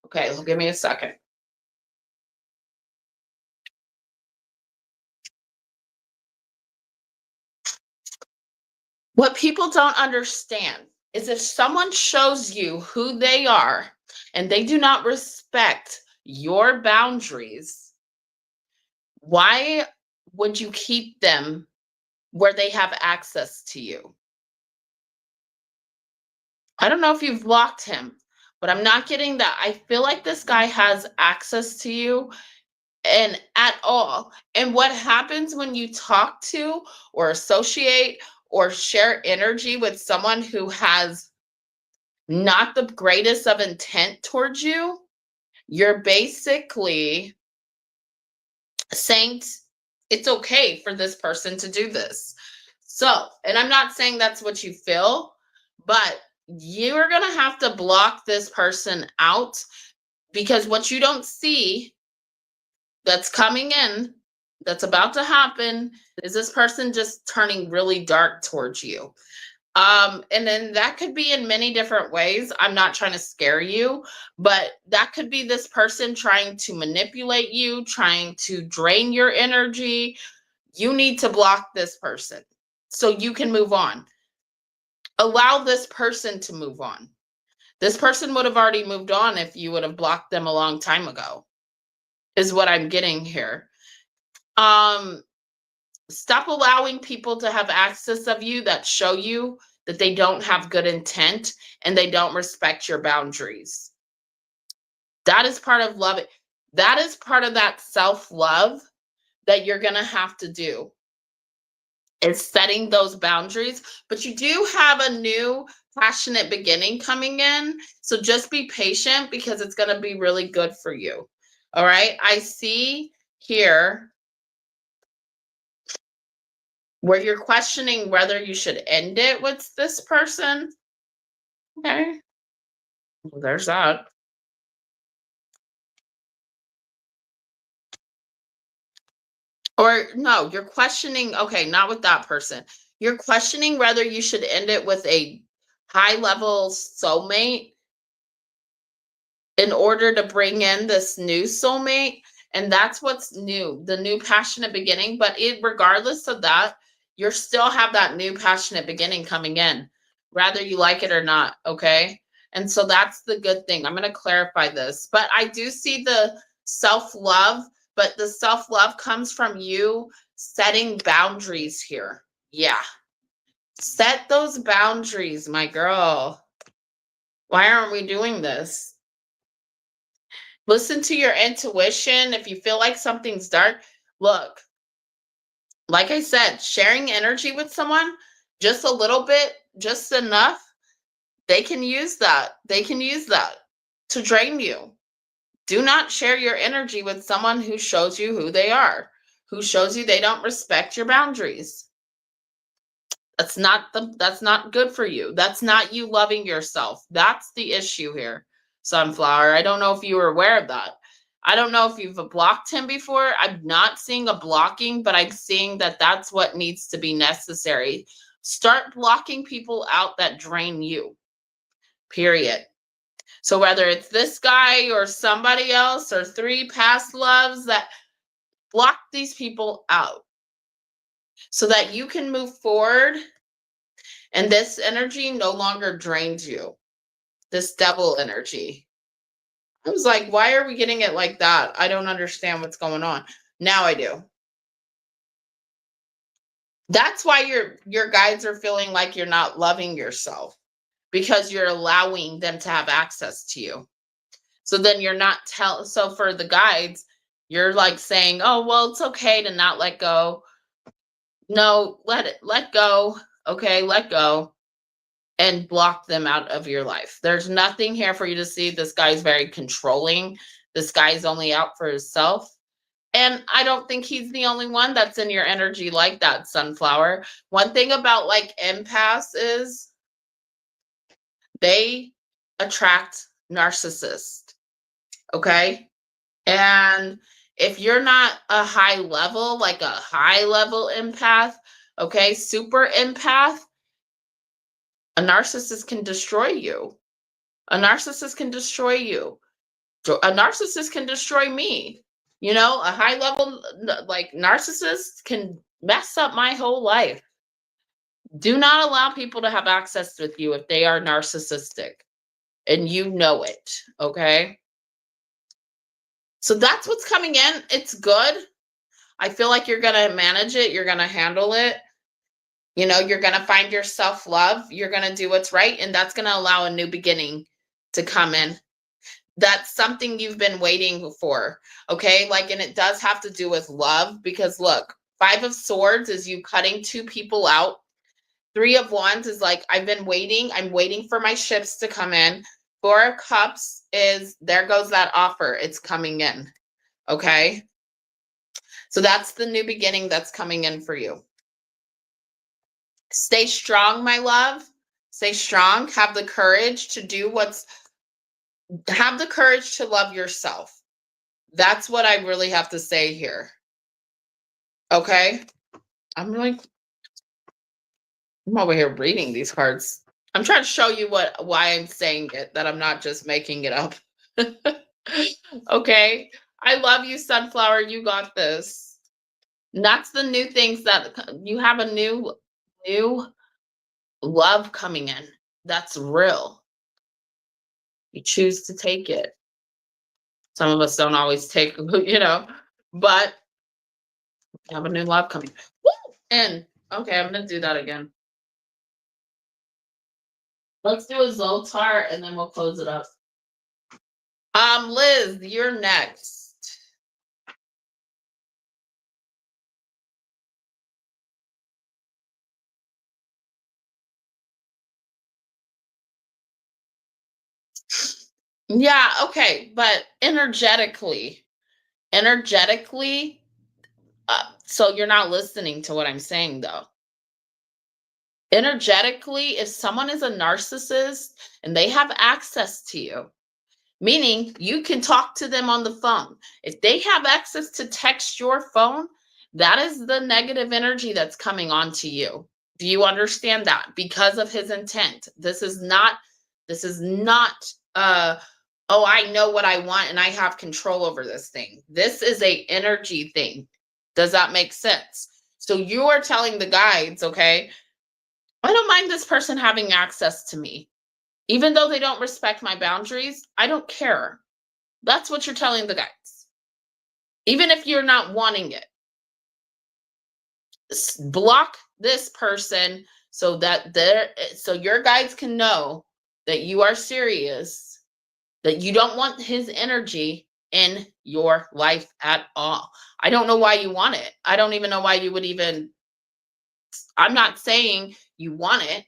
Speaker 1: Okay, give me a second. What people don't understand is if someone shows you who they are and they do not respect your boundaries, why would you keep them where they have access to you? I don't know if you've blocked him, but I'm not getting that. I feel like this guy has access to you and at all. And what happens when you talk to or associate or share energy with someone who has not the greatest of intent towards you, you're basically saying it's okay for this person to do this. So, and I'm not saying that's what you feel, but you are going to have to block this person out because what you don't see that's coming in, that's about to happen, is this person just turning really dark towards you. And then that could be in many different ways. I'm not trying to scare you, but that could be this person trying to manipulate you, trying to drain your energy. You need to block this person so you can move on. Allow this person to move on. This person would have already moved on if you would have blocked them a long time ago, is what I'm getting here. Stop allowing people to have access of you that show you that they don't have good intent and they don't respect your boundaries. That is part of love. That is part of that self-love that you're going to have to do. Is setting those boundaries, but you do have a new passionate beginning coming in. So just be patient because it's going to be really good for you. All right. I see here where you're questioning whether you should end it with this person. Okay. Well, there's that. Or no, you're questioning, okay, not with that person. You're questioning whether you should end it with a high level soulmate in order to bring in this new soulmate. And that's what's new, the new passionate beginning. But regardless of that, you still have that new passionate beginning coming in, whether you like it or not. Okay. And so that's the good thing. I'm going to clarify this, but I do see the self-love, but the self-love comes from you setting boundaries here. Yeah. Set those boundaries, my girl. Why aren't we doing this? Listen to your intuition. If you feel like something's dark, look, like I said, sharing energy with someone, just a little bit, just enough, they can use that. They can use that to drain you. Do not share your energy with someone who shows you who they are, who shows you they don't respect your boundaries. That's not good for you. That's not you loving yourself. That's the issue here, Sunflower. I don't know if you were aware of that. I don't know if you've blocked him before. I'm not seeing a blocking, but I'm seeing that that's what needs to be necessary. Start blocking people out that drain you, period. So whether it's this guy or somebody else or 3 past loves, that block these people out so that you can move forward and this energy no longer drains you. This devil energy. I was like, why are we getting it like that? I don't understand what's going on. Now I do. That's why your guides are feeling like you're not loving yourself because you're allowing them to have access to you. So then you're not so for the guides, you're like saying, "Oh, well, it's okay to not let go." No, let go. Okay, let go. And block them out of your life. There's nothing here for you to see. This guy's very controlling. This guy's only out for himself. And I don't think he's the only one that's in your energy like that, Sunflower. One thing about like empaths is they attract narcissists. Okay. And if you're not a high level, like a high level empath, okay, super empath, a narcissist can destroy you. A narcissist can destroy you. A narcissist can destroy me. You know, a high level like narcissist can mess up my whole life. Do not allow people to have access with you if they are narcissistic and you know it, okay? So that's what's coming in. It's good. I feel like you're going to manage it, you're going to handle it. You know, you're going to find your self-love, you're going to do what's right, and that's going to allow a new beginning to come in. That's something you've been waiting for, okay? Like, and it does have to do with love, because look, 5 of Swords is you cutting 2 people out. 3 of Wands is like, I've been waiting. I'm waiting for my ships to come in. 4 of Cups is, there goes that offer. It's coming in, okay? So that's the new beginning that's coming in for you. Stay strong, my love. Stay strong. Have the courage to do have the courage to love yourself. That's what I really have to say here. Okay? I'm over here reading these cards. I'm trying to show you why I'm saying it, that I'm not just making it up. Okay? I love you, Sunflower. You got this. And that's the new things that you have, a new love coming in. That's real. You choose to take it. Some of us don't always take, you know, but you have a new love coming. Woo! And okay, I'm gonna do that again. Let's do a Zoltar and then we'll close it up. Liz, you're next. Yeah, okay, but energetically, so you're not listening to what I'm saying though. Energetically, if someone is a narcissist and they have access to you, meaning you can talk to them on the phone. If they have access to text your phone, that is the negative energy that's coming onto you. Do you understand that? Because of his intent. This is not oh, I know what I want and I have control over this thing. This is a energy thing. Does that make sense? So you are telling the guides, okay, I don't mind this person having access to me. Even though they don't respect my boundaries, I don't care. That's what you're telling the guides. Even if you're not wanting it. Block this person so that so your guides can know that you are serious, that you don't want his energy in your life at all. I don't know why you want it. I don't even know why you would even, I'm not saying you want it,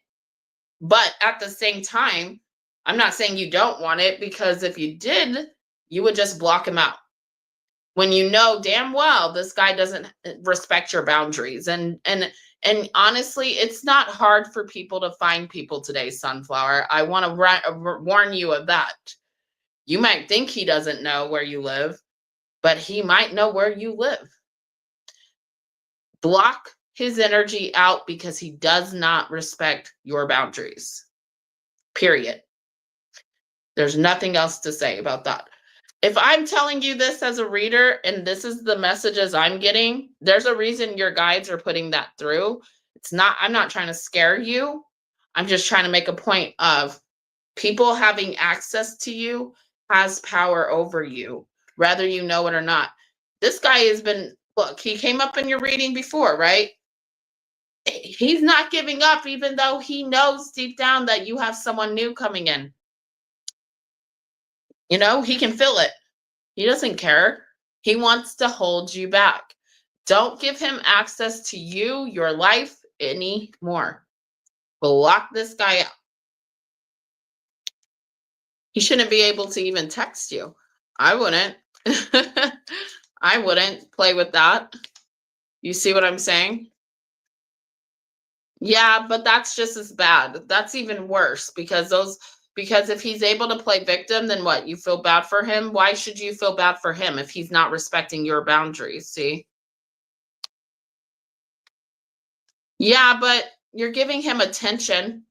Speaker 1: but at the same time, I'm not saying you don't want it, because if you did, you would just block him out. When you know damn well this guy doesn't respect your boundaries. And honestly, it's not hard for people to find people today, Sunflower. I want to warn you of that. You might think he doesn't know where you live, but he might know where you live. Block his energy out because he does not respect your boundaries. Period. There's nothing else to say about that. If I'm telling you this as a reader and this is the messages I'm getting, there's a reason your guides are putting that through. I'm not trying to scare you. I'm just trying to make a point of people having access to you has power over you, whether you know it or not. This guy has been, look, he came up in your reading before, right? He's not giving up, even though he knows deep down that you have someone new coming in. You know, he can feel it. He doesn't care. He wants to hold you back. Don't give him access to you, your life anymore. Block this guy out. He shouldn't be able to even text you. I wouldn't. I wouldn't play with that. You see what I'm saying? Yeah, but that's just as bad. That's even worse because if he's able to play victim, then what? You feel bad for him? Why should you feel bad for him if he's not respecting your boundaries? See? Yeah, but you're giving him attention.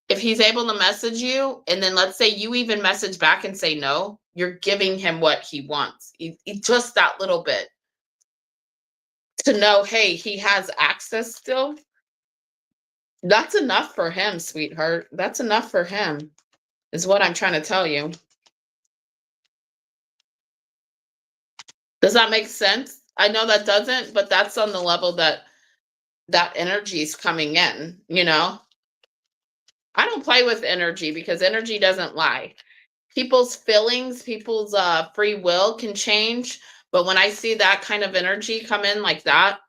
Speaker 1: If he's able to message you, and then let's say you even message back and say no, you're giving him what he wants. Just that little bit to know, hey, he has access still. That's enough for him, sweetheart. That's enough for him, is what I'm trying to tell you. Does that make sense? I know that doesn't, but that's on the level that energy is coming in, you know? I don't play with energy because energy doesn't lie. People's feelings, people's free will can change, but when I see that kind of energy come in like that,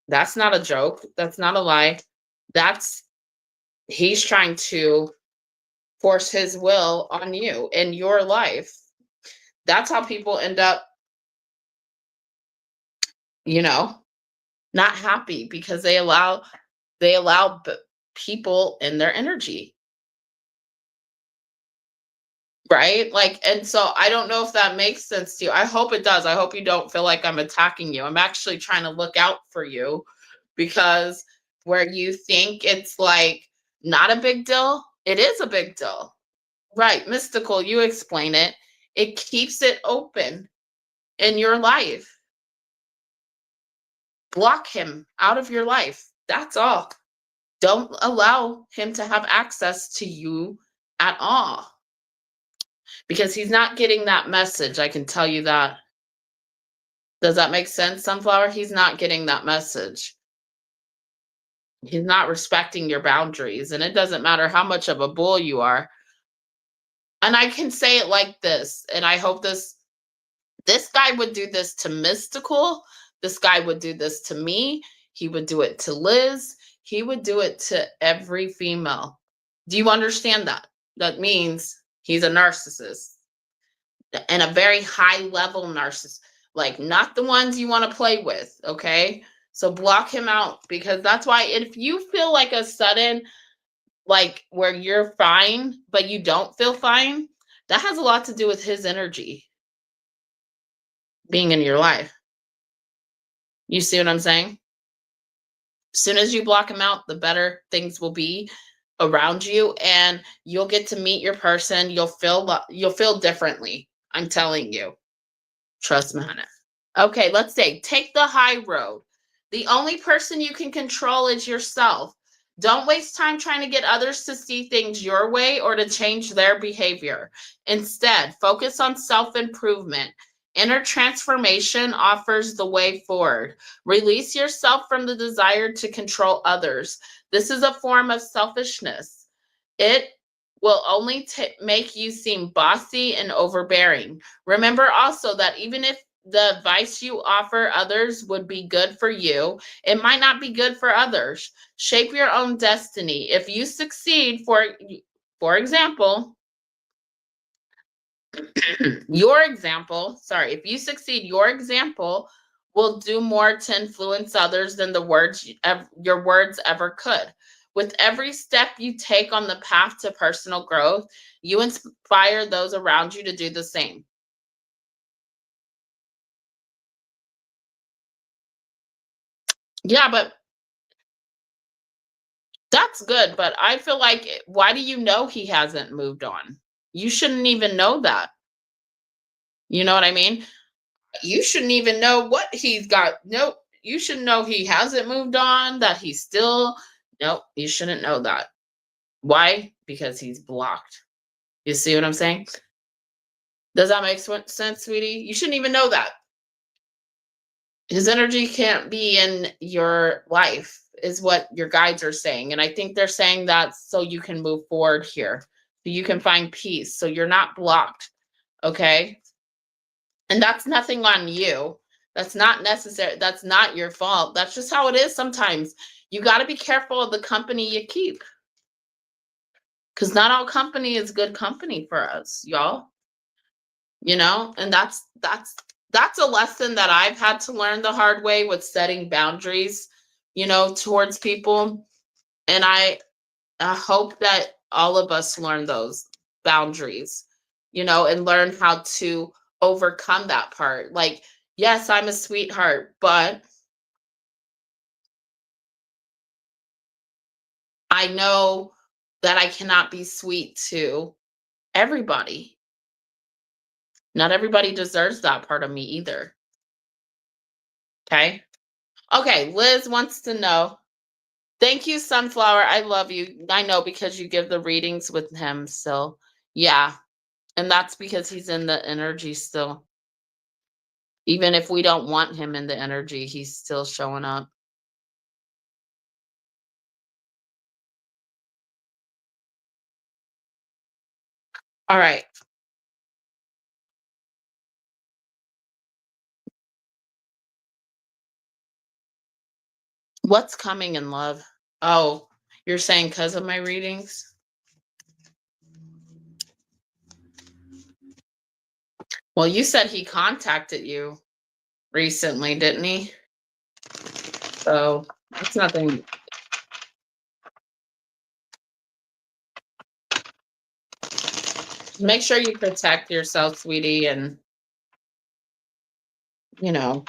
Speaker 1: that's not a joke. That's not a lie. That's he's trying to force his will on you in your life. That's how people end up, you know, not happy because they allow people in their energy, right? Like, and so I don't know if that makes sense to you. I hope it does. I hope you don't feel like I'm attacking you. I'm actually trying to look out for you because where you think it's like not a big deal, it is a big deal. Right, mystical, you explain it. It keeps it open in your life. Block him out of your life. That's all. Don't allow him to have access to you at all because he's not getting that message. I can tell you that. Does that make sense, Sunflower? He's not getting that message. He's not respecting your boundaries. And it doesn't matter how much of a bull you are. And I can say it like this, and I hope this guy would do this to Mystical. This guy would do this to me. He would do it to Liz. He would do it to every female. Do you understand that? That means he's a narcissist and a very high level narcissist, like not the ones you want to play with. Okay. So block him out because that's why if you feel like a sudden, like where you're fine, but you don't feel fine, that has a lot to do with his energy being in your life. You see what I'm saying? As soon as you block him out, the better things will be around you and you'll get to meet your person. You'll feel differently. I'm telling you. Trust me on it. Okay, let's say take the high road. The only person you can control is yourself. Don't waste time trying to get others to see things your way or to change their behavior. Instead, focus on self improvement. Inner transformation offers the way forward. Release yourself from the desire to control others. This is a form of selfishness. It will only make you seem bossy and overbearing. Remember also that even if the advice you offer others would be good for you, it might not be good for others. Shape your own destiny. If you succeed, for example, if you succeed, your example will do more to influence others than your words ever could. With every step you take on the path to personal growth, you inspire those around you to do the same. Yeah, but that's good. But I feel like, why do you know he hasn't moved on? You shouldn't even know that. You know what I mean? You shouldn't even know what he's got. Nope. You should know he hasn't moved on, that he's still, nope, you shouldn't know that. Why? Because he's blocked. You see what I'm saying? Does that make sense, sweetie? You shouldn't even know that. His energy can't be in your life, is what your guides are saying. And I think they're saying that so you can move forward here, so you can find peace, so you're not blocked. Okay. And that's nothing on you. That's not necessary. That's not your fault. That's just how it is sometimes. You got to be careful of the company you keep because not all company is good company for us, y'all. And that's a lesson that I've had to learn the hard way with setting boundaries, towards people. And I hope that all of us learn those boundaries, and learn how to overcome that part. Like, yes, I'm a sweetheart, but I know that I cannot be sweet to everybody. Not everybody deserves that part of me either. Okay. Okay. Liz wants to know. Thank you, Sunflower. I love you. I know because you give the readings with him. So, yeah. And that's because he's in the energy still. Even if we don't want him in the energy, he's still showing up. All right. What's coming in love? Oh, you're saying because of my readings? Well, you said he contacted you recently, didn't he? So that's nothing. Make sure you protect yourself, sweetie, and you know,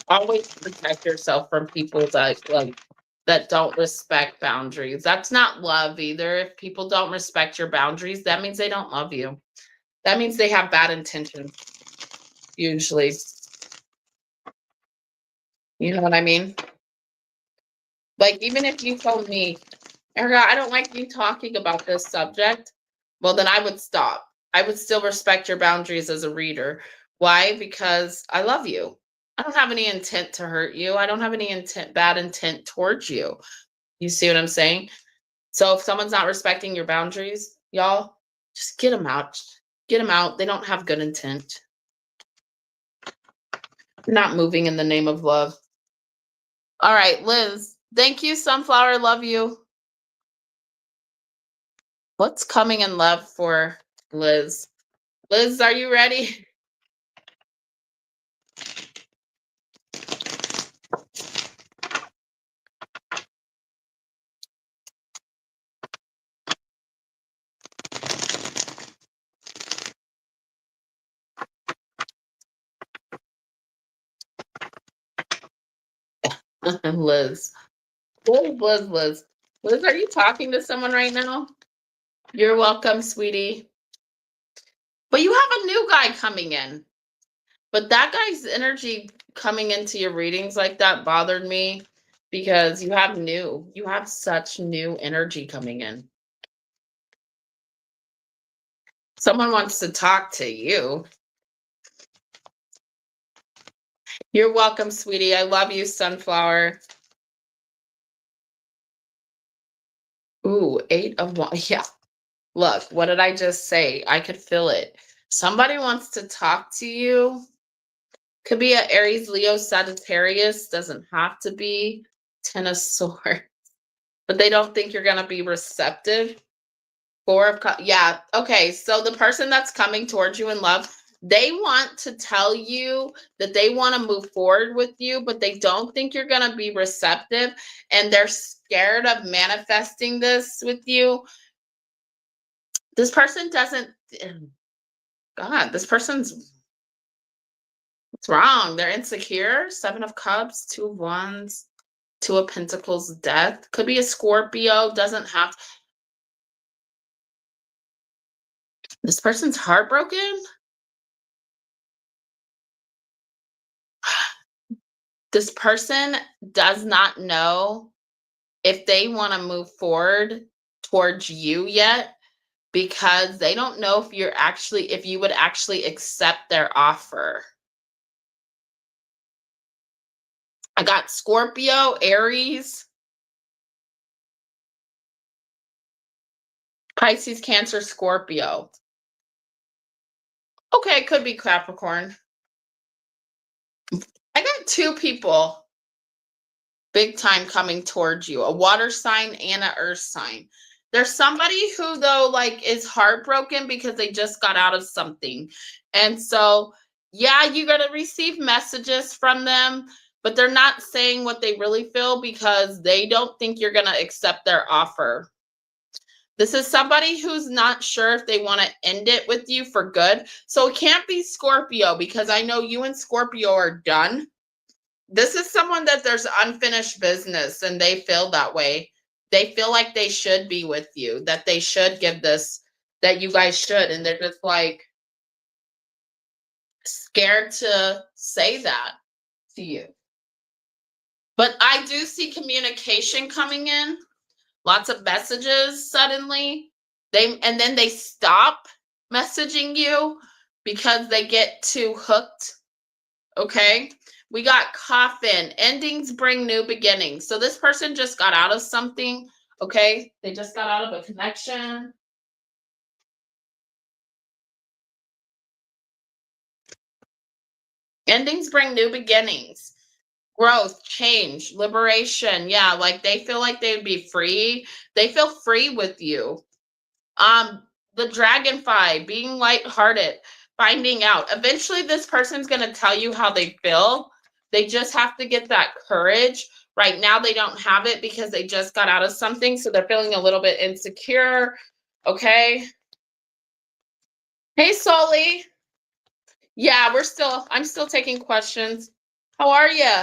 Speaker 1: always protect yourself from people that don't respect boundaries. That's not love either. If people don't respect your boundaries, that means they don't love you. That means they have bad intentions, usually. You know what I mean? Like, even if you told me, Erica, I don't like you talking about this subject, well, then I would stop. I would still respect your boundaries as a reader. Why? Because I love you. I don't have any intent to hurt you. I don't have any bad intent towards you. You see what I'm saying? So if someone's not respecting your boundaries, y'all, just get them out. Get them out. They don't have good intent. They're not moving in the name of love. All right, Liz. Thank you, Sunflower. Love you. What's coming in love for Liz? Liz, are you ready? Liz. Liz. Liz, are you talking to someone right now? You're welcome, sweetie. But you have a new guy coming in. But that guy's energy coming into your readings like that bothered me because you have such new energy coming in. Someone wants to talk to you. You're welcome, sweetie. I love you, Sunflower. Ooh, 8 of Wands. Yeah. Look, what did I just say? I could feel it. Somebody wants to talk to you. Could be a Aries, Leo, Sagittarius. Doesn't have to be 10 of Swords. But they don't think you're going to be receptive. 4 of Cups. Yeah. Okay. So the person that's coming towards you in love, they want to tell you that they want to move forward with you, but they don't think you're going to be receptive. And they're scared of manifesting this with you. This person doesn't. God, this person's. What's wrong? They're insecure. 7 of Cups, 2 of Wands, 2 of Pentacles, Death. Could be a Scorpio. Doesn't have. This person's heartbroken. This person does not know if they want to move forward towards you yet because they don't know if you would actually accept their offer. I got Scorpio, Aries, Pisces, Cancer, Scorpio. Okay, it could be Capricorn. I got 2 people big time coming towards you, a water sign and an earth sign. There's somebody who, though, like, is heartbroken because they just got out of something. And so, yeah, you're going to receive messages from them, but they're not saying what they really feel because they don't think you're going to accept their offer. This is somebody who's not sure if they want to end it with you for good. So it can't be Scorpio because I know you and Scorpio are done. This is someone that there's unfinished business and they feel that way. They feel like they should be with you, that they should give this, that you guys should. And they're just like scared to say that to you. But I do see communication coming in, lots of messages suddenly. And then they stop messaging you because they get too hooked. Okay. We got coffin. Endings bring new beginnings. So this person just got out of something. Okay. They just got out of a connection. Endings bring new beginnings, growth, change, liberation. Yeah. Like they feel like they'd be free. They feel free with you. The dragonfly, being lighthearted, finding out. Eventually, this person's going to tell you how they feel. They just have to get that courage. Right now, they don't have it because they just got out of something. So they're feeling a little bit insecure. Okay. Hey, Soli. Yeah, I'm still taking questions. How are you?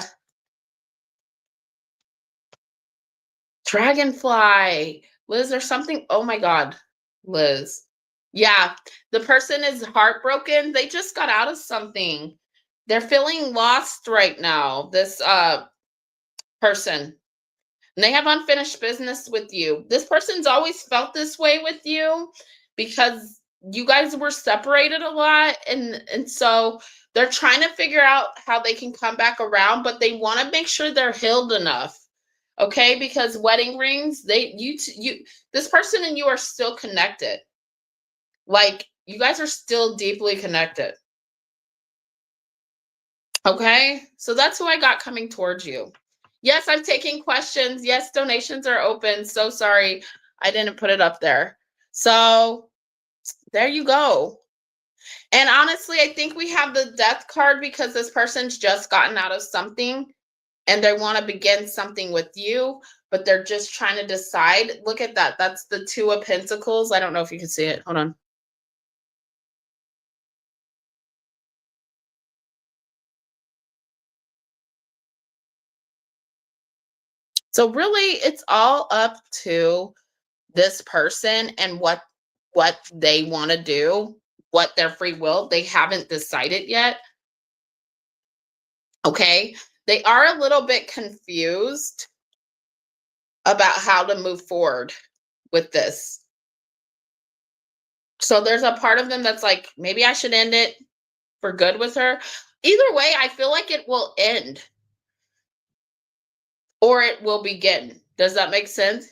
Speaker 1: Dragonfly. Liz, there's something. Oh my God, Liz. Yeah, the person is heartbroken. They just got out of something. They're feeling lost right now, this person. And they have unfinished business with you. This person's always felt this way with you because you guys were separated a lot. And so they're trying to figure out how they can come back around, but they want to make sure they're healed enough. Okay, because wedding rings, this person and you are still connected. Like you guys are still deeply connected. Okay, so that's who I got coming towards you. Yes, I'm taking questions. Yes, donations are open. So sorry I didn't put it up there. So there you go. And honestly, I think we have the death card because this person's just gotten out of something and they want to begin something with you, but they're just trying to decide. Look at that. That's the Two of Pentacles. I don't know if you can see it. Hold on. So really, it's all up to this person and what they want to do, what their free will. They haven't decided yet. Okay? They are a little bit confused about how to move forward with this. So there's a part of them that's like, maybe I should end it for good with her. Either way, I feel like it will end or it will begin. Does that make sense?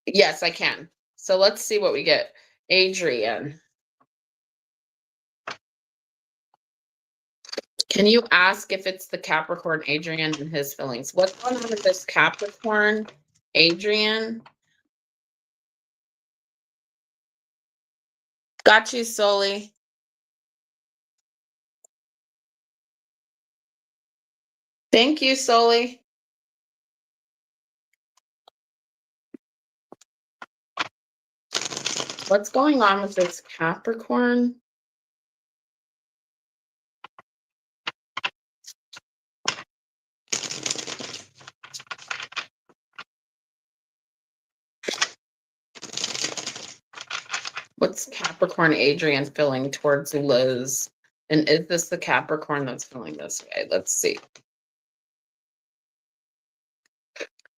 Speaker 1: Yes, I can. So let's see what we get. Adrian. Can you ask if it's the Capricorn Adrian and his feelings? What's going on with this Capricorn Adrian? Got you, Soli. Thank you, Soli. What's going on with this Capricorn? What's Capricorn Adrian feeling towards Liz? And is this the Capricorn that's feeling this way? Let's see.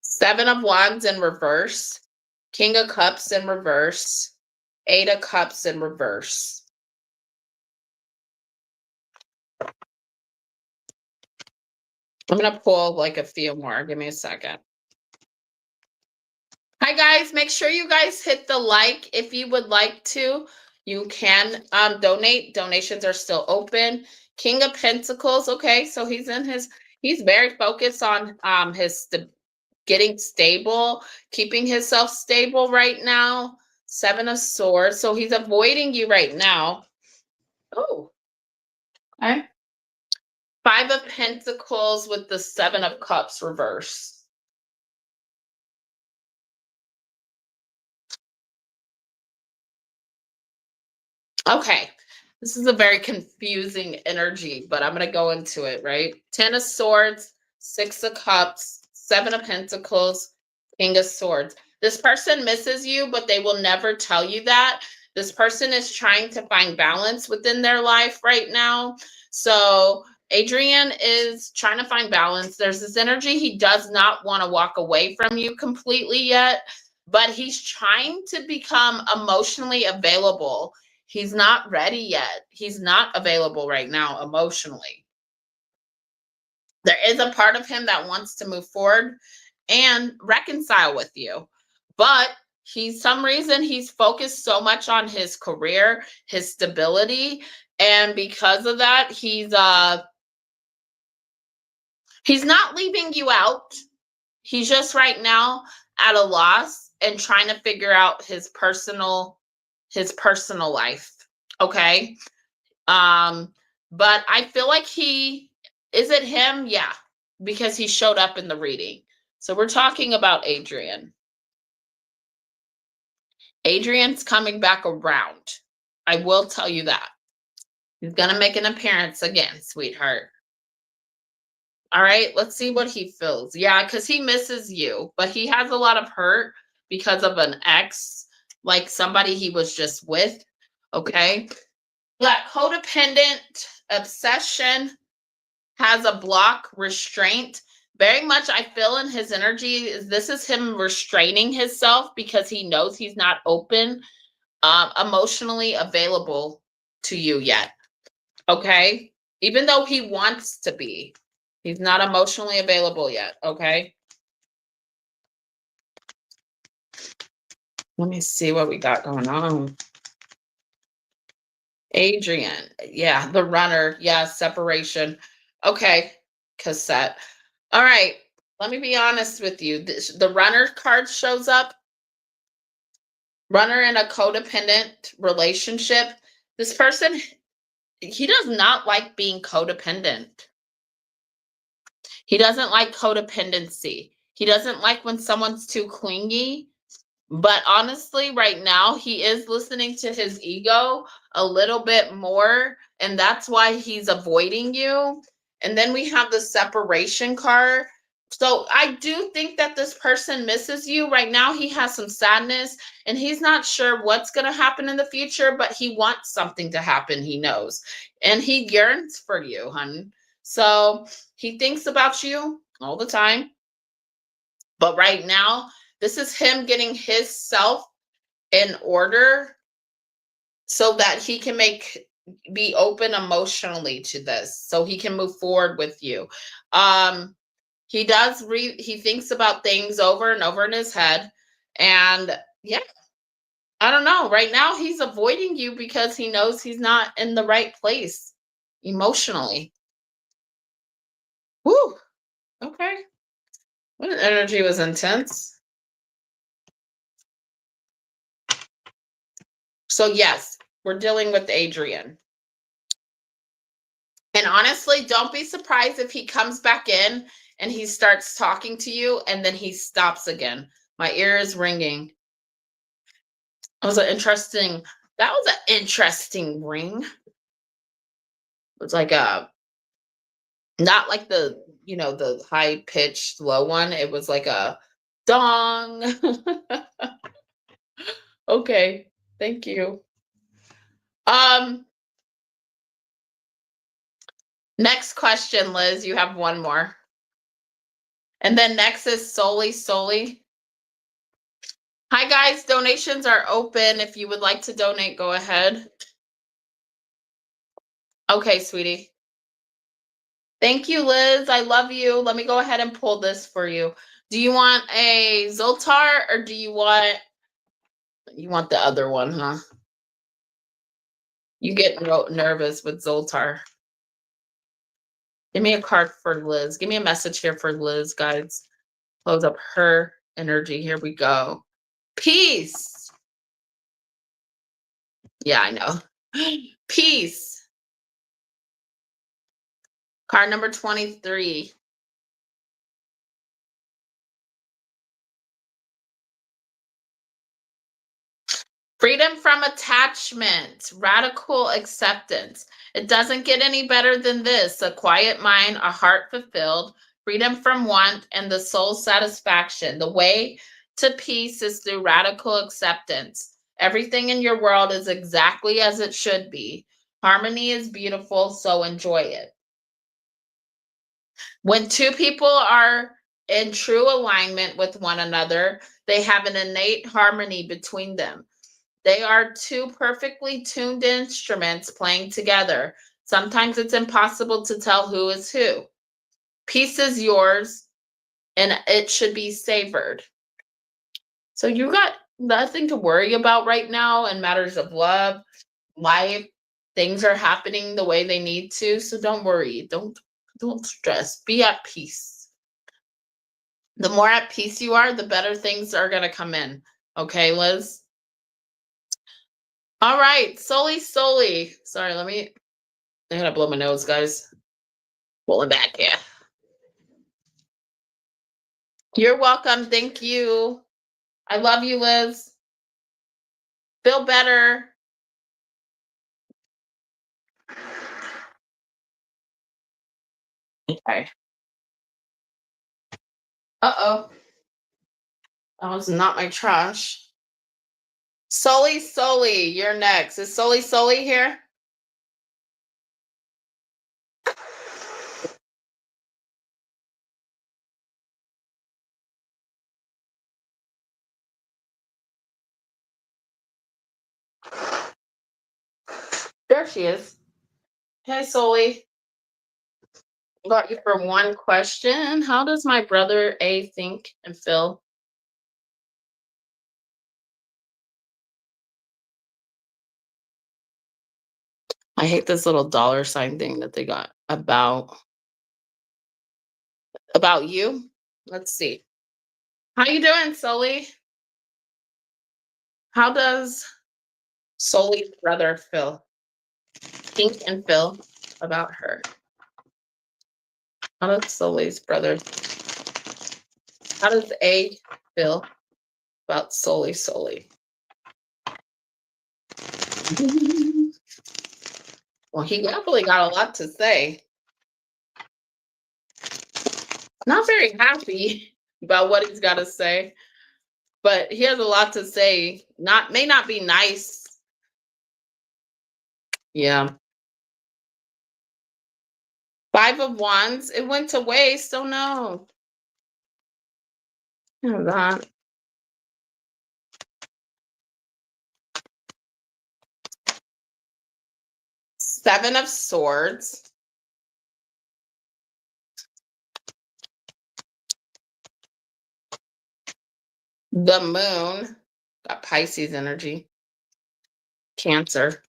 Speaker 1: Seven of Wands in reverse. King of Cups in reverse. Eight of Cups in reverse. I'm going to pull like a few more. Give me a second. Hi, guys. Make sure you guys hit the like if you would like to. You can donate. Donations are still open. King of Pentacles. Okay, so he's very focused on his getting stable, keeping himself stable right now. 7 of Swords. So he's avoiding you right now. Oh, okay. 5 of Pentacles with the 7 of Cups reverse. Okay. This is a very confusing energy, but I'm going to go into it, right? 10 of Swords, 6 of Cups, 7 of Pentacles, King of Swords. This person misses you, but they will never tell you that. This person is trying to find balance within their life right now. So Adrian is trying to find balance. There's this energy. He does not want to walk away from you completely yet, but he's trying to become emotionally available. He's not ready yet. He's not available right now emotionally. There is a part of him that wants to move forward and reconcile with you. But some reason he's focused so much on his career, his stability, and because of that, he's not leaving you out. He's just right now at a loss and trying to figure out his personal life. Okay? But I feel like is it him? Yeah, because he showed up in the reading. So we're talking about Adrian. Adrian's coming back around. I will tell you that. He's going to make an appearance again, sweetheart. All right, let's see what he feels. Yeah, because he misses you, but he has a lot of hurt because of an ex, like somebody he was just with. Okay. That codependent obsession has a block restraint. Very much I feel in his energy this is him restraining himself because he knows he's not open, emotionally available to you yet. Okay? Even though he wants to be, he's not emotionally available yet. Okay? Let me see what we got going on. Adrian. Yeah, the runner. Yeah, separation. Okay. Cassette. All right. Let me be honest with you. The runner card shows up. Runner in a codependent relationship. This person, he does not like being codependent. He doesn't like codependency. He doesn't like when someone's too clingy. But honestly, right now, he is listening to his ego a little bit more. And that's why he's avoiding you. And then we have the separation card. So I do think that this person misses you. Right now, he has some sadness and he's not sure what's going to happen in the future, but he wants something to happen, he knows. And he yearns for you, hun. So he thinks about you all the time. But right now, this is him getting his self in order so that he can be open emotionally to this, so he can move forward with you. He thinks about things over and over in his head. And yeah, I don't know. Right now, he's avoiding you because he knows he's not in the right place emotionally. Whew. Okay. What energy was intense. So yes, we're dealing with Adrian. And honestly, don't be surprised if he comes back in and he starts talking to you and then he stops again. My ear is ringing. That was an interesting ring. It was like not like the high pitched low one. It was like a dong. Okay. Thank you. Next question, Liz. You have one more. And then next is Solely. Hi, guys. Donations are open. If you would like to donate, go ahead. Okay, sweetie. Thank you, Liz. I love you. Let me go ahead and pull this for you. Do you want a Zoltar or do you want the other one, huh? You get nervous with Zoltar. Give me a card for Liz. Give me a message here for Liz, guys. close up her energy. Here we go. Peace. Yeah, I know. Peace. Card number 23. Freedom from attachment, radical acceptance. It doesn't get any better than this. A quiet mind, a heart fulfilled, freedom from want, and the soul satisfaction. The way to peace is through radical acceptance. Everything in your world is exactly as it should be. Harmony is beautiful, so enjoy it. When two people are in true alignment with one another, they have an innate harmony between them. They are two perfectly tuned instruments playing together. Sometimes it's impossible to tell who is who. Peace is yours and it should be savored. So you got nothing to worry about right now in matters of love, life. Things are happening the way they need to, so don't worry. Don't stress. Be at peace. The more at peace you are, the better things are going to come in. Okay, Liz? All right, Soli. Sorry, I gotta blow my nose, guys. Pulling back, yeah. You're welcome. Thank you. I love you, Liz. Feel better. Okay. Uh-oh. That was not my trash. Soli, you're next. Is Soli here? There she is. Hey, Soli. Got you for one question. How does my brother A think and feel? I hate this little dollar sign thing that they got about you. Let's see. How you doing, Soli? How does Soli's brother feel? Think and feel about her. How does Soli's brother? How does A feel about Soli? Well, he definitely got a lot to say. Not very happy about what he's got to say, but he has a lot to say. May not be nice. Yeah. 5 of Wands. It went to waste. Oh no. That. 7 of Swords. The Moon. Got Pisces energy. Cancer.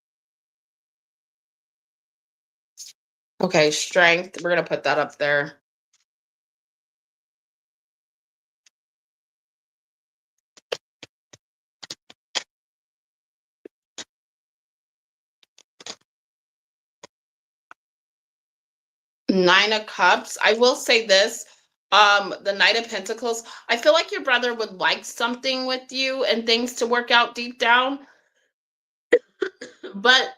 Speaker 1: Okay, Strength. We're going to put that up there. Nine of Cups. I will say this. The Knight of Pentacles. I feel like your brother would like something with you and things to work out deep down. But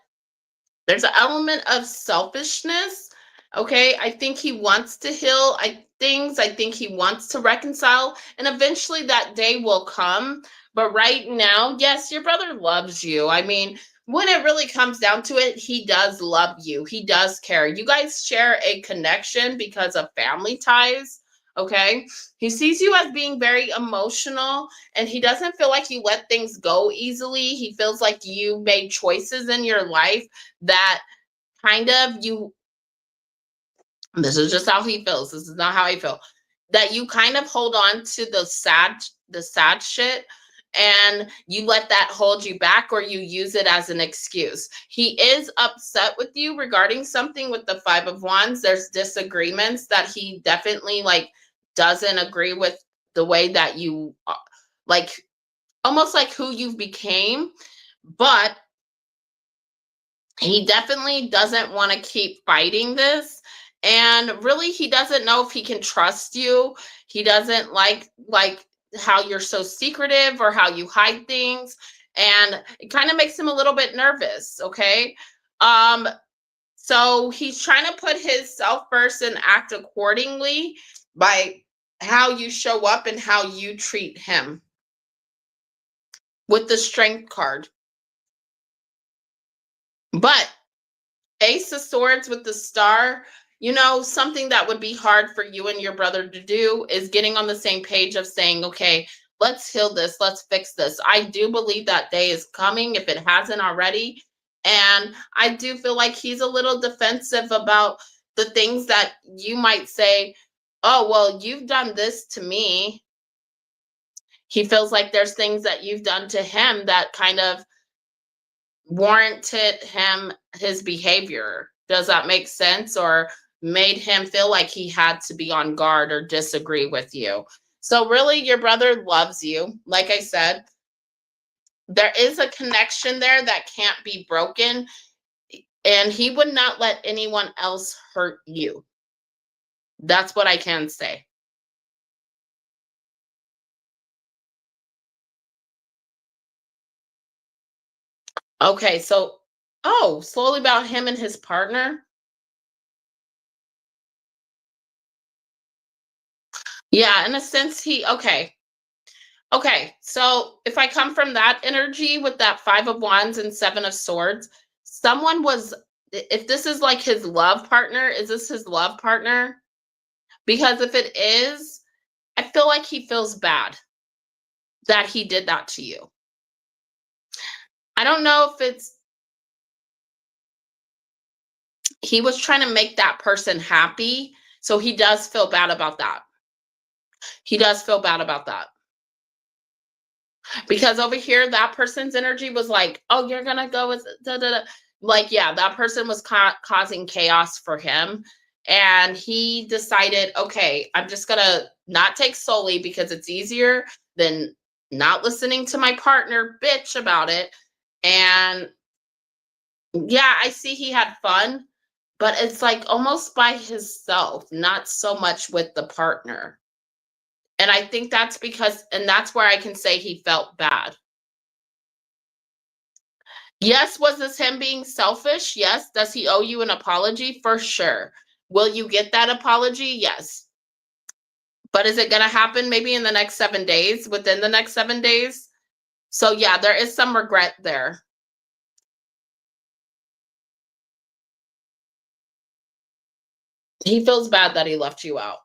Speaker 1: there's an element of selfishness. Okay. I think he wants to heal things. I think he wants to reconcile. And eventually that day will come. But right now, yes, your brother loves you. I mean, when it really comes down to it, he does love you. He does care. You guys share a connection because of family ties. Okay. He sees you as being very emotional and he doesn't feel like you let things go easily. He feels like you made choices in your life that kind of this is just how he feels. This is not how I feel. That you kind of hold on to the sad shit and you let that hold you back or you use it as an excuse. He is upset with you regarding something with the 5 of Wands. There's disagreements that he definitely doesn't agree with the way that you like almost like who you became, but he definitely doesn't want to keep fighting this. And really, he doesn't know if he can trust you. He doesn't like how you're so secretive or how you hide things. And it kind of makes him a little bit nervous. Okay. Um, so he's trying to put his self first and act accordingly by how you show up and how you treat him with the strength card. But Ace of Swords with the star, something that would be hard for you and your brother to do is getting on the same page of saying, okay, let's heal this, let's fix this. I do believe that day is coming if it hasn't already. And I do feel like he's a little defensive about the things that you might say, oh, well, you've done this to me. He feels like there's things that you've done to him that kind of warranted him his behavior. Does that make sense? Or made him feel like he had to be on guard or disagree with you. So really, your brother loves you. Like I said, there is a connection there that can't be broken, and he would not let anyone else hurt you. That's what I can say. Okay, so slowly about him and his partner. Yeah, in a sense, okay, so if I come from that energy with that 5 of Wands and 7 of Swords, someone was, if this is like his love partner, is this his love partner? Because if it is, I feel like he feels bad that he did that to you. I don't know if he was trying to make that person happy. So he does feel bad about that. He does feel bad about that. Because over here, that person's energy was like, oh, you're going to go with da, da, da. Like, yeah, that person was causing chaos for him. And he decided, okay, I'm just going to not take Sully because it's easier than not listening to my partner bitch about it. And yeah, I see he had fun, but it's like almost by himself, not so much with the partner. And I think that's and that's where I can say he felt bad. Yes, was this him being selfish? Yes. Does he owe you an apology? For sure. Will you get that apology? Yes. But is it going to happen maybe in the next 7 days, within the next 7 days? So, yeah, there is some regret there. He feels bad that he left you out.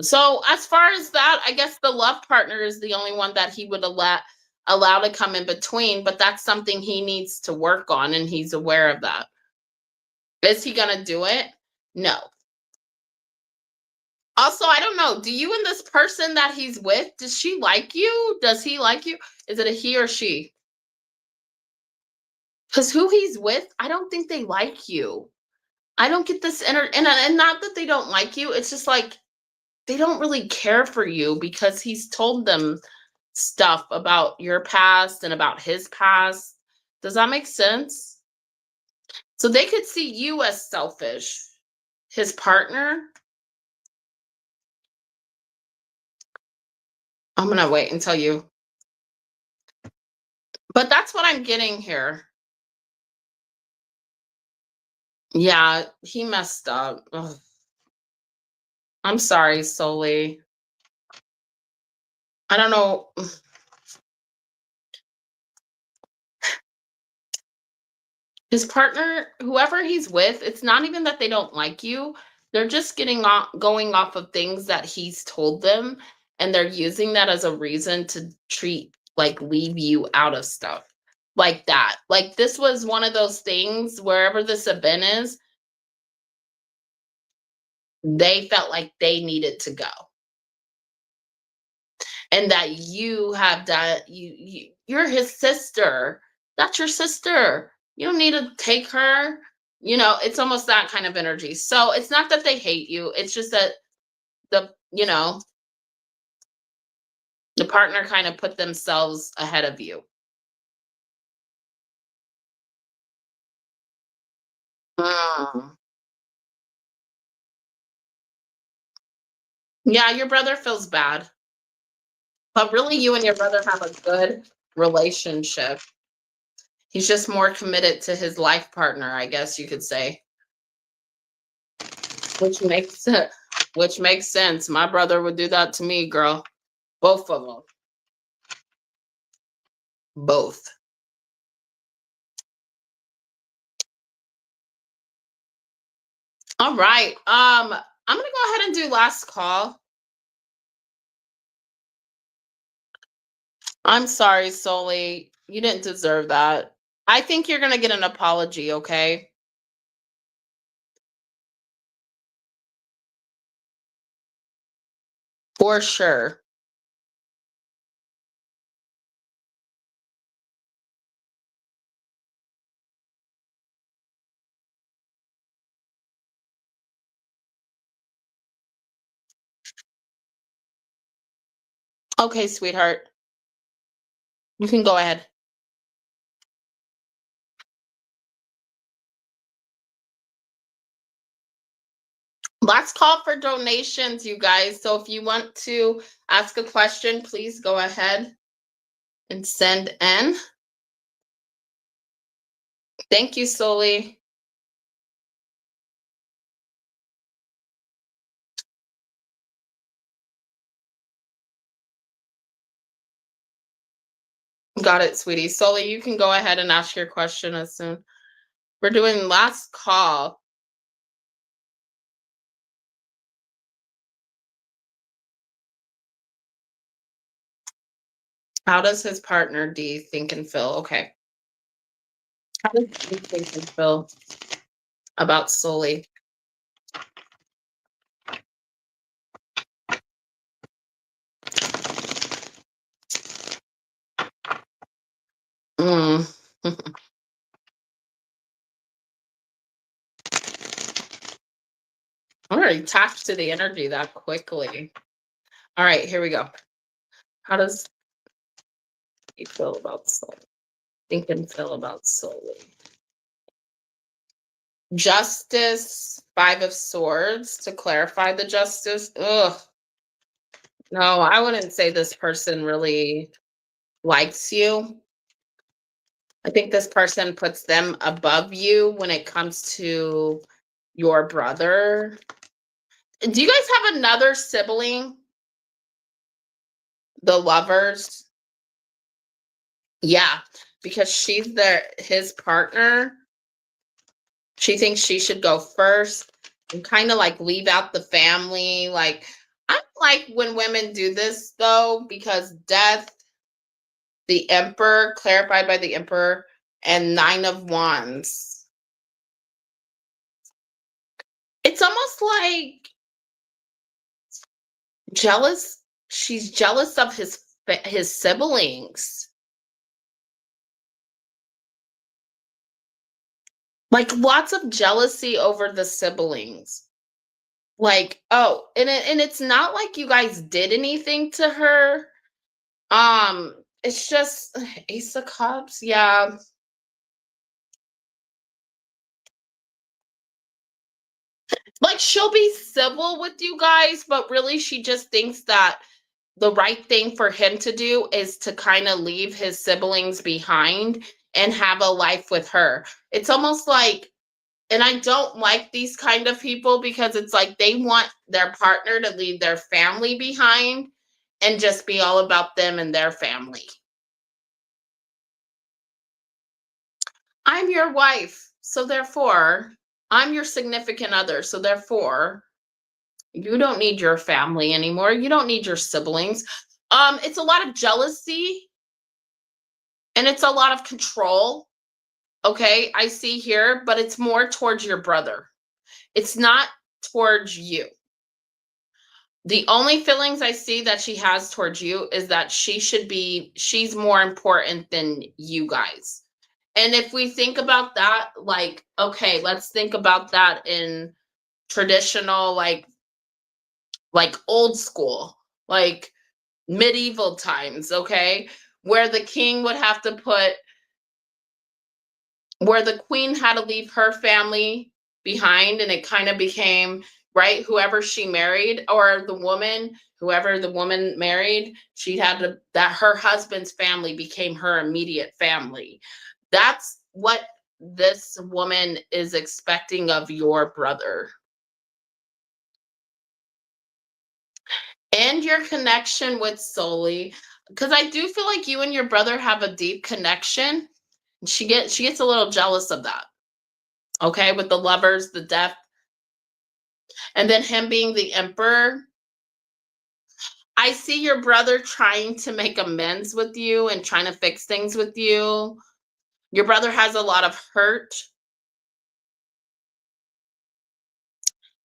Speaker 1: So, as far as that, I guess the love partner is the only one that he would allow to come in between, but that's something he needs to work on, and he's aware of that. Is he going to do it? No. Also, I don't know. Do you and this person that he's with, does she like you? Does he like you? Is it a he or she? Because who he's with, I don't think they like you. I don't get this and not that they don't like you. It's just like they don't really care for you because he's told them stuff about your past and about his past. Does that make sense? So they could see you as selfish. His partner, I'm going to wait and tell you. But that's what I'm getting here. Yeah, he messed up. Ugh. I'm sorry, Soli. I don't know. His partner, whoever he's with, it's not even that they don't like you. They're just going off of things that he's told them, and they're using that as a reason to leave you out of stuff like that. Like this was one of those things, wherever this event is, they felt like they needed to go. And that you have done, you're his sister. That's your sister. You don't need to take her. It's almost that kind of energy. So it's not that they hate you. It's just that the, The partner kind of put themselves ahead of you. Mm. Yeah, your brother feels bad. But really, you and your brother have a good relationship. He's just more committed to his life partner, I guess you could say, which makes which makes sense. My brother would do that to me, girl. Both of them, both. All right. I'm gonna go ahead and do last call. I'm sorry, Soli. You didn't deserve that. I think you're gonna get an apology, okay? For sure. Okay, sweetheart. You can go ahead. Last call for donations, you guys. So if you want to ask a question, please go ahead and send in. Thank you, Soli. Got it, sweetie. Soli, you can go ahead and ask your question as soon. We're doing last call. How does his partner D think and feel? Okay. How does D think and feel about Soli? Mm. I'm already attached to the energy that quickly. All right, here we go. How does he feel about Soli? Think and feel about Soli. Justice, Five of Swords, to clarify the justice. Ugh. No, I wouldn't say this person really likes you. I think this person puts them above you when it comes to your brother. Do you guys have another sibling? The lovers? Yeah, because she's his partner. She thinks she should go first and kind of like leave out the family. Like, I don't like when women do this though, because death, the emperor, clarified by the emperor, and Nine of Wands. It's almost like jealous. She's jealous of his siblings. Like lots of jealousy over the siblings. Like, oh, and it's not like you guys did anything to her. It's just Ace of Cups, yeah. Like she'll be civil with you guys, but really she just thinks that the right thing for him to do is to kind of leave his siblings behind and have a life with her. It's almost like, and I don't like these kind of people because it's like they want their partner to leave their family behind and just be all about them and their family. I'm your wife, so therefore, I'm your significant other, so therefore, you don't need your family anymore. You don't need your siblings. It's a lot of jealousy and it's a lot of control. Okay, I see here, but it's more towards your brother. It's not towards you. The only feelings I see that she has towards you is that she's more important than you guys. And if we think about that, like, okay, let's think about that in traditional, like old school. Like medieval times, okay? Where the king would have to put where the queen had to leave her family behind, and it kind of became, right, whoever she married, or the woman, whoever the woman married, she had to, that her husband's family became her immediate family. That's what this woman is expecting of your brother. And your connection with Soli, because I do feel like you and your brother have a deep connection. She gets a little jealous of that. Okay, with the lovers, the death, and then him being the emperor. I see your brother trying to make amends with you and trying to fix things with you. Your brother has a lot of hurt,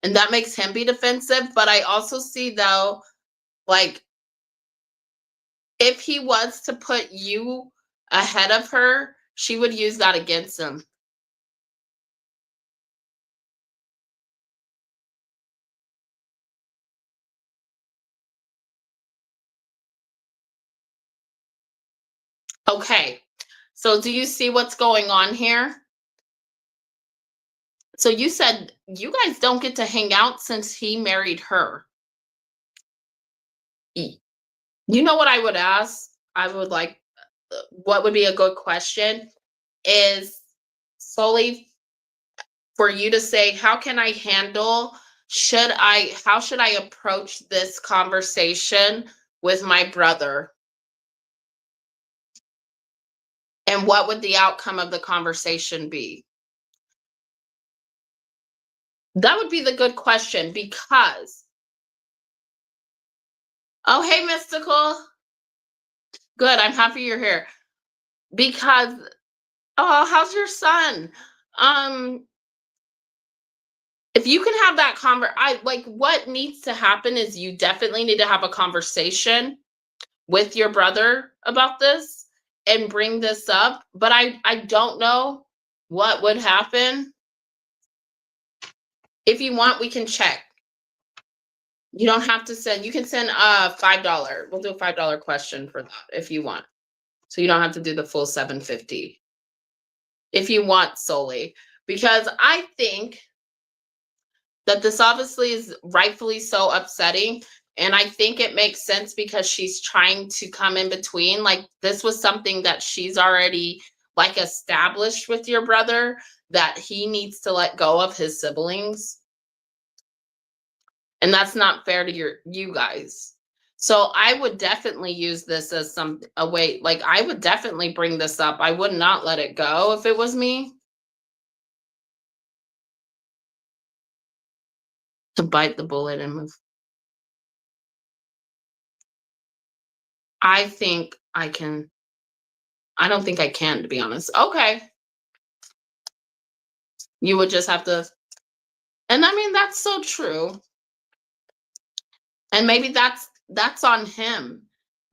Speaker 1: and that makes him be defensive. But I also see, though, like, if he was to put you ahead of her, she would use that against him. Okay. So do you see what's going on here? So you said you guys don't get to hang out since he married her. Y- You know what I would ask? I would like, what would be a good question is solely for you to say, how can I handle, how should I approach this conversation with my brother? And what would the outcome of the conversation be? That would be the good question because, oh, hey, Mystical. Good. I'm happy you're here because, oh, how's your son? Um, if you can have that I like, what needs to happen is you definitely need to have a conversation with your brother about this and bring this up. But I don't know what would happen. If you want, we can check. You don't have to send, you can send a $5. We'll do a $5 question for that if you want. So you don't have to do the full 750 if you want solely. Because I think that this obviously is rightfully so upsetting. And I think it makes sense because she's trying to come in between. Like, this was something that she's already like established with your brother, that he needs to let go of his siblings. And that's not fair to you guys. So I would definitely use this as a way, like, I would definitely bring this up. I would not let it go if it was me. To bite the bullet and move. I think I can. I don't think I can, to be honest. Okay. You would just have to, and I mean, that's so true. And maybe that's on him,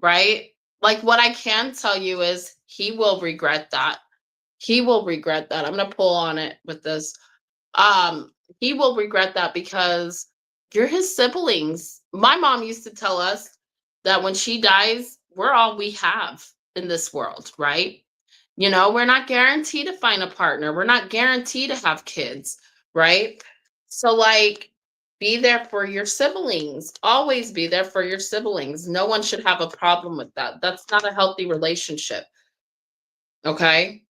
Speaker 1: right? Like, what I can tell you is he will regret that. He will regret that. I'm gonna pull on it with this. He will regret that because you're his siblings. My mom used to tell us that when she dies, we're all we have in this world, right? You know, we're not guaranteed to find a partner. We're not guaranteed to have kids, right? So, like, be there for your siblings. Always be there for your siblings. No one should have a problem with that. That's not a healthy relationship. Okay.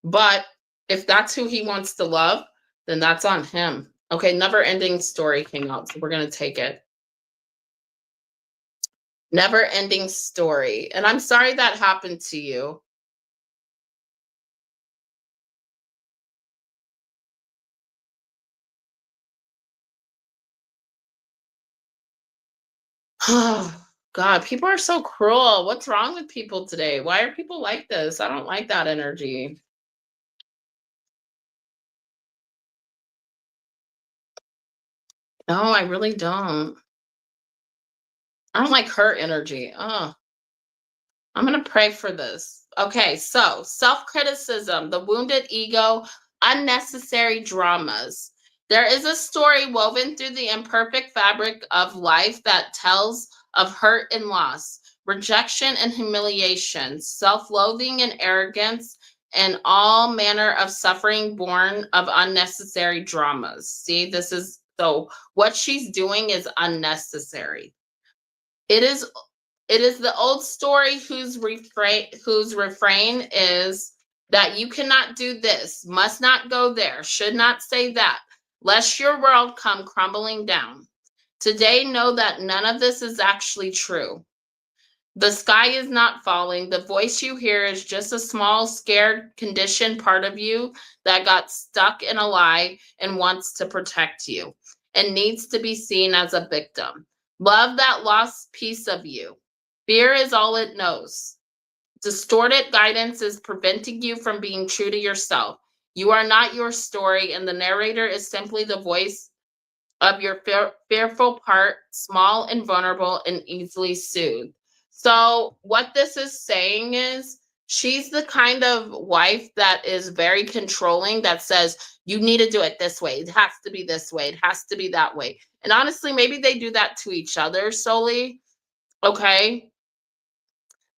Speaker 1: But if that's who he wants to love, then that's on him. Okay. Never ending story came out. So we're going to take it. Never ending story. And I'm sorry that happened to you. Oh, God, people are so cruel. What's wrong with people today? Why are people like this? I don't like that energy. No, I really don't. I don't like her energy. Oh, I'm going to pray for this. Okay, so self-criticism, the wounded ego, unnecessary dramas. There is a story woven through the imperfect fabric of life that tells of hurt and loss, rejection and humiliation, self-loathing and arrogance, and all manner of suffering born of unnecessary dramas. See, this is so what she's doing is unnecessary. It is it is the old story whose refrain is that you cannot do this, must not go there, should not say that, lest your world come crumbling down. Today, know that none of this is actually true. The sky is not falling. The voice you hear is just a small, scared, conditioned part of you that got stuck in a lie and wants to protect you and needs to be seen as a victim. Love that lost piece of you. Fear is all it knows. Distorted guidance is preventing you from being true to yourself. You are not your story, and the narrator is simply the voice of your fearful part, small and vulnerable and easily soothed. So, what this is saying is she's the kind of wife that is very controlling, that says, you need to do it this way. It has to be this way. It has to be that way. And honestly, maybe they do that to each other solely. Okay.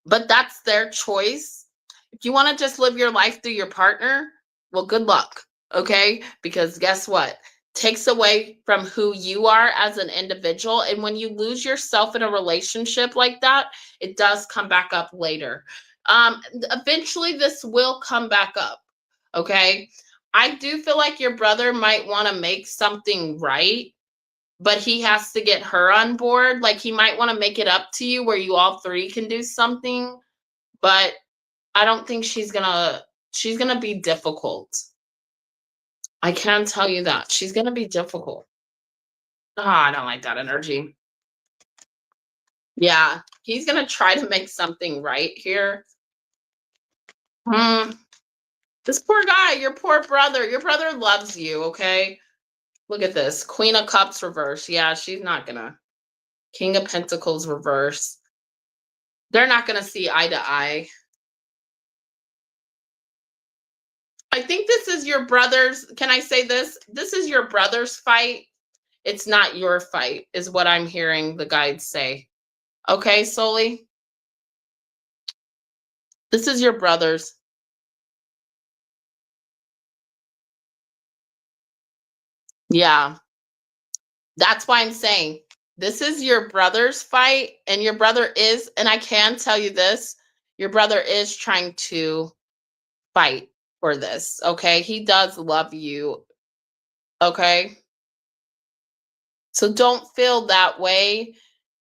Speaker 1: But that's their choice. If you want to just live your life through your partner, well, good luck. Okay. Because guess what? Takes away from who you are as an individual. And when you lose yourself in a relationship like that, it does come back up later. Eventually, this will come back up. Okay. I do feel like your brother might want to make something right, but he has to get her on board. Like he might want to make it up to you where you all three can do something, but I don't think she's gonna be difficult. I can tell you that. She's gonna be difficult. Ah, I don't like that energy. Yeah, he's gonna try to make something right here. Hmm. This poor guy, your poor brother. Your brother loves you, okay? Look at this. Queen of Cups reverse. Yeah, she's not gonna. King of Pentacles reverse. They're not gonna see eye to eye. I think this is your brother's. Can I say this? This is your brother's fight. It's not your fight, is what I'm hearing the guides say. Okay, Soli? This is your brother's. Yeah. That's why I'm saying this is your brother's fight, and your brother is, and I can tell you this, your brother is trying to fight for this. Okay. He does love you. Okay. So don't feel that way.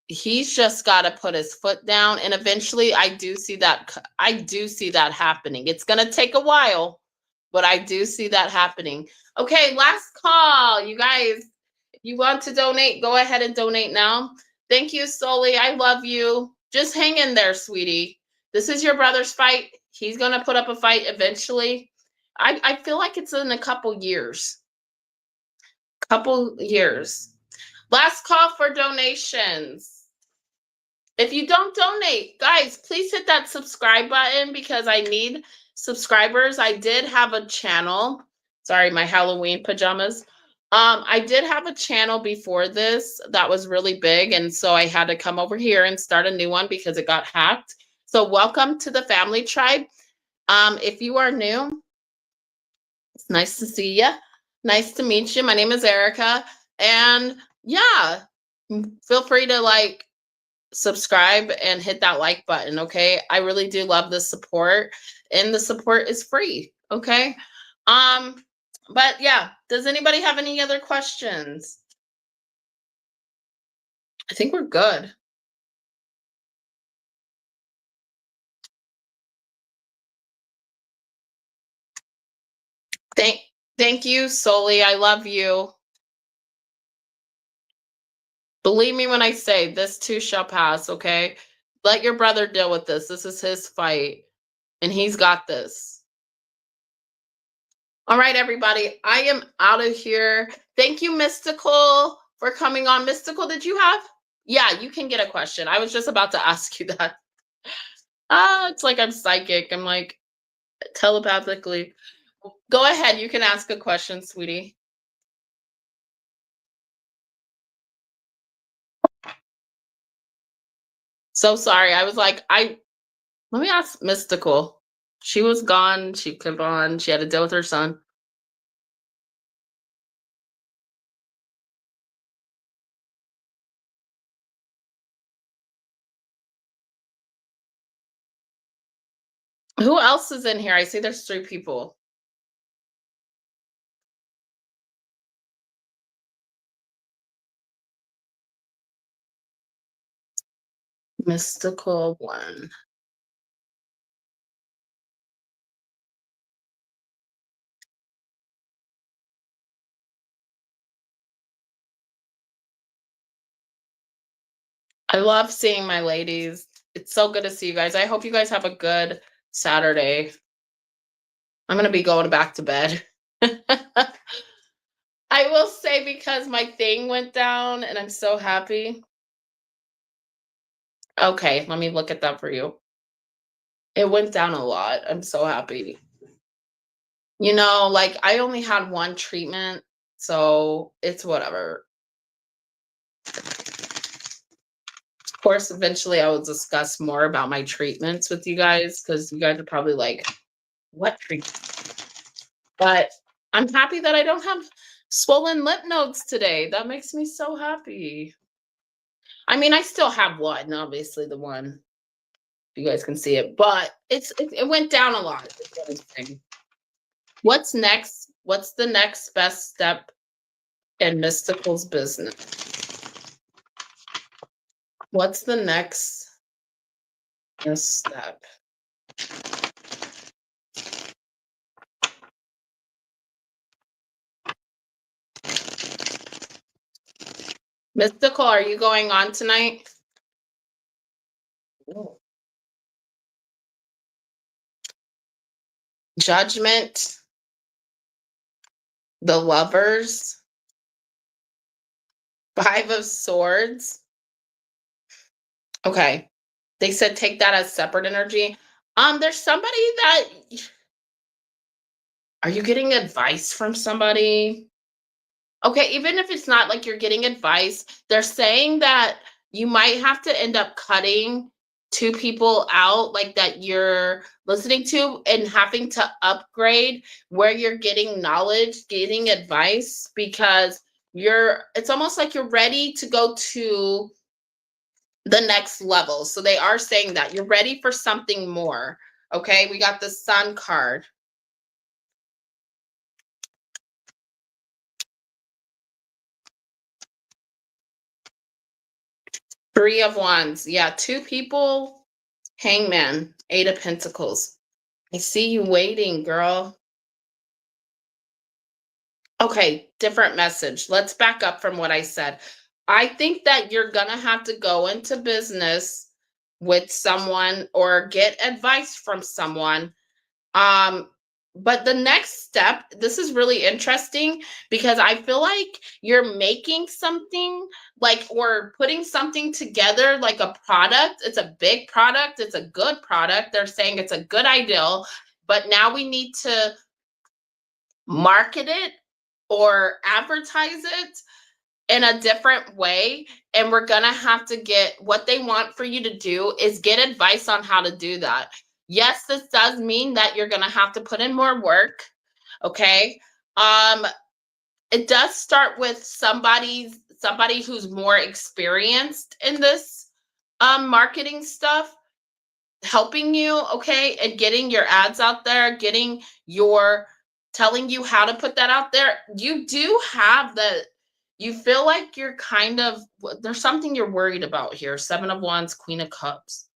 Speaker 1: He's just got to put his foot down, and eventually I do see that happening. It's going to take a while, but I do see that happening. Okay, last call. You guys, if you want to donate, go ahead and donate now. Thank you, Soli. I love you. Just hang in there, sweetie. This is your brother's fight. He's going to put up a fight eventually. I feel like it's in a couple years. Couple years. Last call for donations. If you don't donate, guys, please hit that subscribe button because I need subscribers. I did have a channel. Sorry, my Halloween pajamas. I did have a channel before this that was really big, and so I had to come over here and start a new one because it got hacked. So welcome to the family tribe. If you are new, it's nice to see you. Nice to meet you. My name is Erica, and yeah, feel free to subscribe and hit that like button. Okay, I really do love the support, and the support is free. Okay. But yeah, does anybody have any other questions? I think we're good. Thank you, Soli. I love you. Believe me when I say this too shall pass. Okay, let your brother deal with this. This is his fight, and he's got this. All right, everybody, I am out of here. Thank you, Mystical, for coming on. Mystical, did you have? Yeah, you can get a question. I was just about to ask you that. It's like I'm psychic. I'm like telepathically. Go ahead. You can ask a question, sweetie. So sorry. I was like, let me ask Mystical. She was gone. She kept on. She had to deal with her son. Who else is in here? I see there's 3 people. Mystical 1. I love seeing my ladies. It's so good to see you guys. I hope you guys have a good Saturday. I'm gonna be going back to bed. I will say because my thing went down and I'm so happy. Okay, let me look at that for you. It went down a lot. I'm so happy. Like I only had 1 treatment, so it's whatever. Of course, eventually I will discuss more about my treatments with you guys because you guys are probably like, what treatment? But I'm happy that I don't have swollen lymph nodes today. That makes me so happy. I mean, I still have one, obviously the one you guys can see it, but it went down a lot. Is what I'm saying. What's next? What's the next best step in Mystical's business? What's the next best step? Mystical, are you going on tonight? Ooh. Judgment, the Lovers, 5 of Swords. Okay. They said take that as separate energy. There's somebody that are you getting advice from somebody? Okay, even if it's not like you're getting advice, they're saying that you might have to end up cutting 2 people out like that you're listening to and having to upgrade where you're getting knowledge, getting advice because it's almost like you're ready to go to the next level. So they are saying that you're ready for something more. Okay, we got the Sun card. Three of Wands. Yeah, 2 people. Hangman, 8 of Pentacles. I see you waiting, girl. Okay, different message. Let's back up from what I said. I think that you're going to have to go into business with someone or get advice from someone. Um, but the next step, this is really interesting because I feel like you're making something like or putting something together like a product. It's a big product, it's a good product. They're saying it's a good ideal, but now we need to market it or advertise it in a different way, and we're going to have to get what they want for you to do is get advice on how to do that. Yes, this does mean that you're going to have to put in more work, okay? It does start with somebody who's more experienced in this marketing stuff helping you, okay, and getting your ads out there, getting your telling you how to put that out there. You do have the you feel like you're kind of there's something you're worried about here. 7 of Wands, Queen of Cups,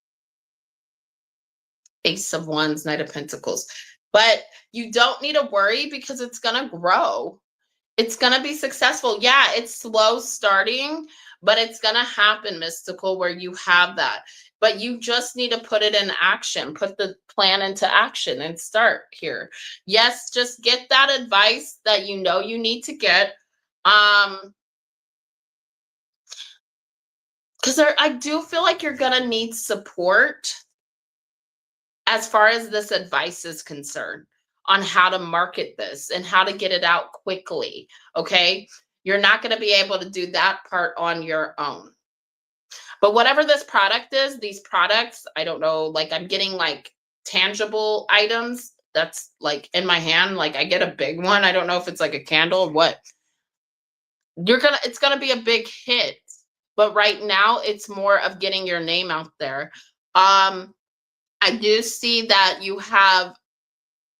Speaker 1: Ace of Wands, Knight of Pentacles. But you don't need to worry because it's going to grow. It's going to be successful. Yeah, it's slow starting, but it's going to happen, Mystical, where you have that. But you just need to put it in action, put the plan into action and start here. Yes, just get that advice that you know you need to get. Because I do feel like you're going to need support as far as this advice is concerned on how to market this and how to get it out quickly. Okay. You're not going to be able to do that part on your own. But whatever this product is, these products, I don't know, like I'm getting like tangible items that's like in my hand. Like I get a big one. I don't know if it's like a candle or what. It's gonna be a big hit. But right now it's more of getting your name out there. I do see that you have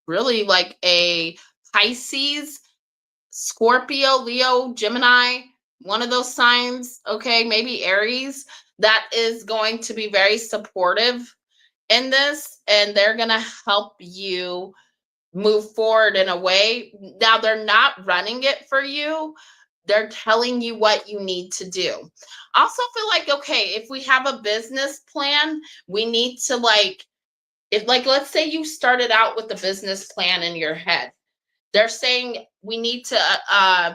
Speaker 1: really like a Pisces, Scorpio, Leo, Gemini, one of those signs, okay, maybe Aries, that is going to be very supportive in this, and they're going to help you move forward in a way. Now, they're not running it for you, they're telling you what you need to do. I also feel like, okay, if we have a business plan, we need to like, if like, let's say you started out with the business plan in your head, they're saying we need to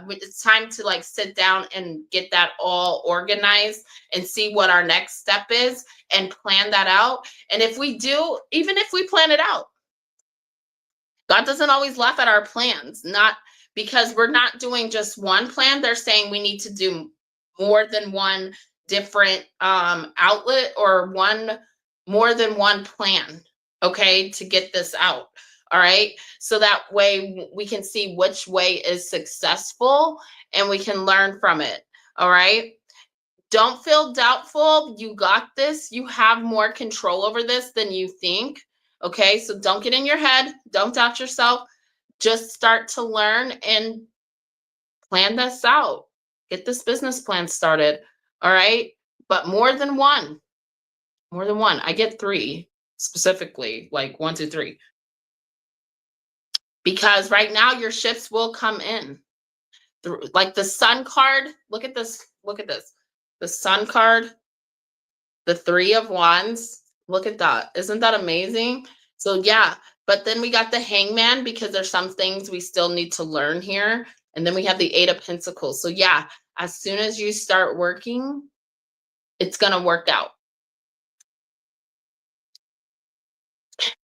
Speaker 1: it's time to like sit down and get that all organized and see what our next step is and plan that out. And if we do, even if we plan it out, God doesn't always laugh at our plans, not because we're not doing just one plan. They're saying we need to do more than one different outlet or one more than one plan, okay, to get this out. All right. So that way we can see which way is successful and we can learn from it. All right. Don't feel doubtful. You got this. You have more control over this than you think. Okay. So don't get in your head. Don't doubt yourself. Just start to learn and plan this out. Get this business plan started. All right. But more than one. More than one. I get 3 specifically, like 1, 2, 3. Because right now your shifts will come in. Like the sun card, look at this. Look at this. The sun card, the 3 of wands. Look at that. Isn't that amazing? So yeah, but then we got the hangman because there's some things we still need to learn here. And then we have the 8 of pentacles. So yeah, as soon as you start working, it's going to work out.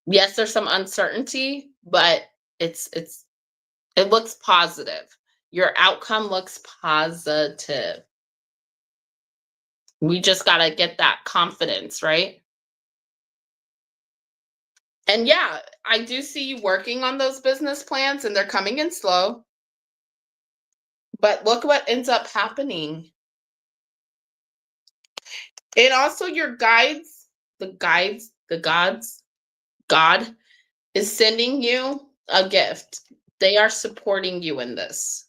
Speaker 1: Yes, there's some uncertainty, but it looks positive. Your outcome looks positive. We just got to get that confidence, right? And yeah, I do see you working on those business plans and they're coming in slow. But look what ends up happening. And also your guides, the gods, God is sending you a gift. They are supporting you in this.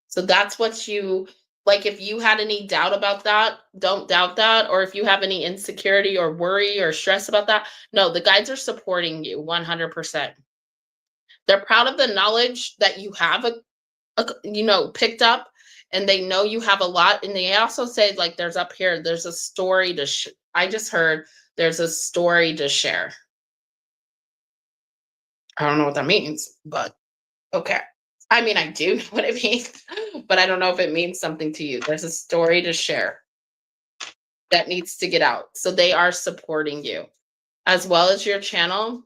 Speaker 1: So that's what you like. If you had any doubt about that, don't doubt that. Or if you have any insecurity or worry or stress about that, no, the guides are supporting you 100%. They're proud of the knowledge that you have, picked up, and they know you have a lot. And they also say, like, there's up here, there's a story to. I just heard there's a story to share. I don't know what that means, but okay. I mean, I do know what it means, but I don't know if it means something to you. There's a story to share that needs to get out. So they are supporting you as well as your channel.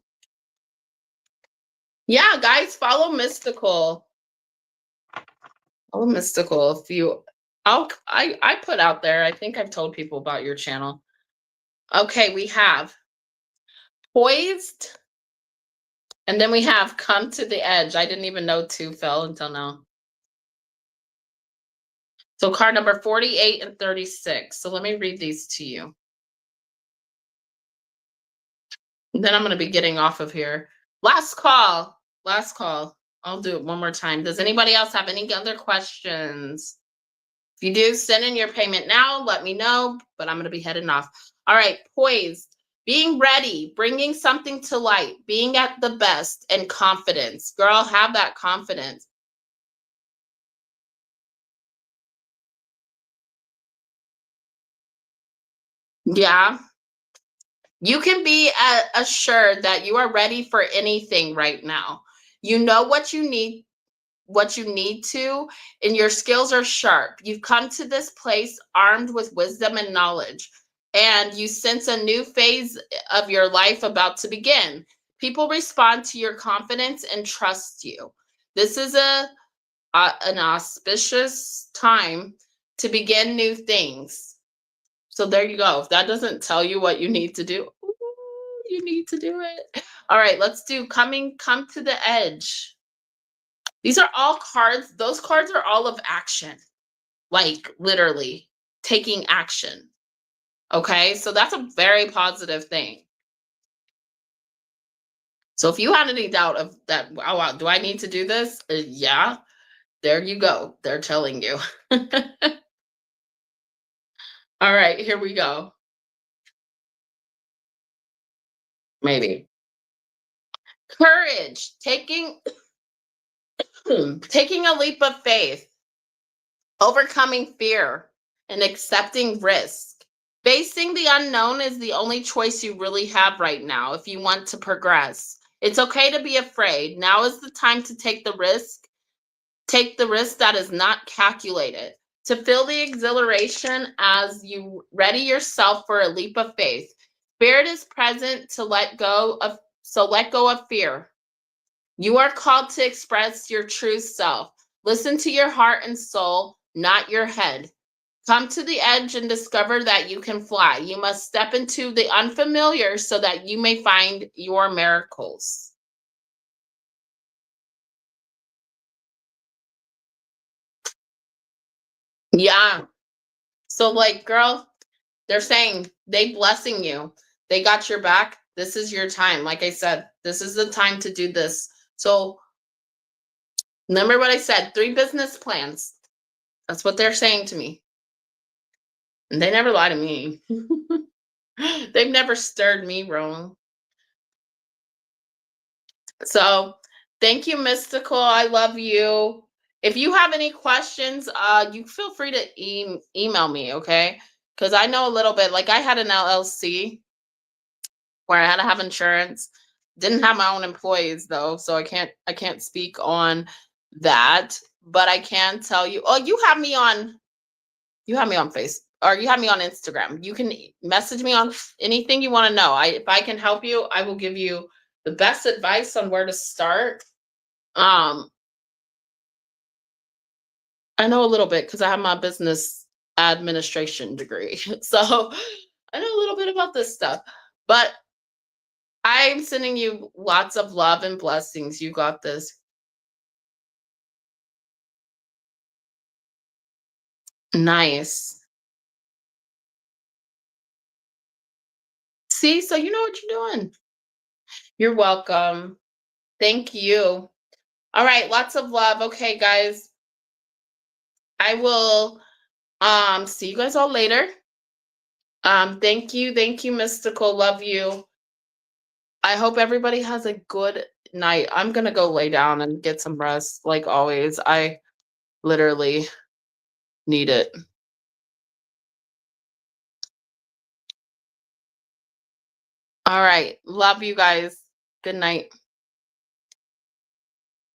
Speaker 1: Yeah, guys, follow Mystical. Follow Mystical. If you, I put out there, I think I've told people about your channel. Okay, we have Poised. And then we have Come to the Edge. I didn't even know 2 fell until now. So card number 48 and 36. So let me read these to you. And then I'm going to be getting off of here. Last call. Last call. I'll do it one more time. Does anybody else have any other questions? If you do, send in your payment now. Let me know, but I'm going to be heading off. All right. Poised. Being ready, bringing something to light, being at the best, and confidence. Girl, have that confidence. Yeah. You can be assured that you are ready for anything right now. You know what you need to, and your skills are sharp. You've come to this place armed with wisdom and knowledge, and you sense a new phase of your life about to begin. People respond to your confidence and trust you. This is an auspicious time to begin new things. So there you go. If that doesn't tell you what you need to do, ooh, you need to do it. All right, let's do come to the edge. These are all cards. Those cards are all of action, like literally taking action. Okay, so that's a very positive thing. So if you had any doubt of that, oh, wow, do I need to do this? Yeah, there you go. They're telling you. All right, here we go. Maybe. Courage, taking a leap of faith, overcoming fear, and accepting risk. Facing the unknown is the only choice you really have right now if you want to progress. It's okay to be afraid. Now is the time to take the risk. Take the risk that is not calculated. To feel the exhilaration as you ready yourself for a leap of faith. Spirit is present to let go of fear. You are called to express your true self. Listen to your heart and soul, not your head. Come to the edge and discover that you can fly. You must step into the unfamiliar so that you may find your miracles. Yeah. So, like, girl, they're saying they blessing you. They got your back. This is your time. Like I said, this is the time to do this. So, remember what I said, 3 business plans. That's what they're saying to me. And they never lie to me. They've never stirred me wrong. So, thank you, Mystical. I love you. If you have any questions, you feel free to email me, okay? Because I know a little bit. Like I had an LLC where I had to have insurance. Didn't have my own employees though, so I can't speak on that. But I can tell you. Oh, you have me on Face or you have me on Instagram. You can message me on anything you want to know. If I can help you, I will give you the best advice on where to start. Um, I know a little bit because I have my business administration degree. So I know a little bit about this stuff. But I'm sending you lots of love and blessings. You got this. Nice. See, so you know what you're doing. You're welcome. Thank you. All right, lots of love. Okay, guys. I will see you guys all later. Thank you, Mystical. Love you. I hope everybody has a good night. I'm gonna go lay down and get some rest, like always. I literally need it. All right. Love you guys. Good night.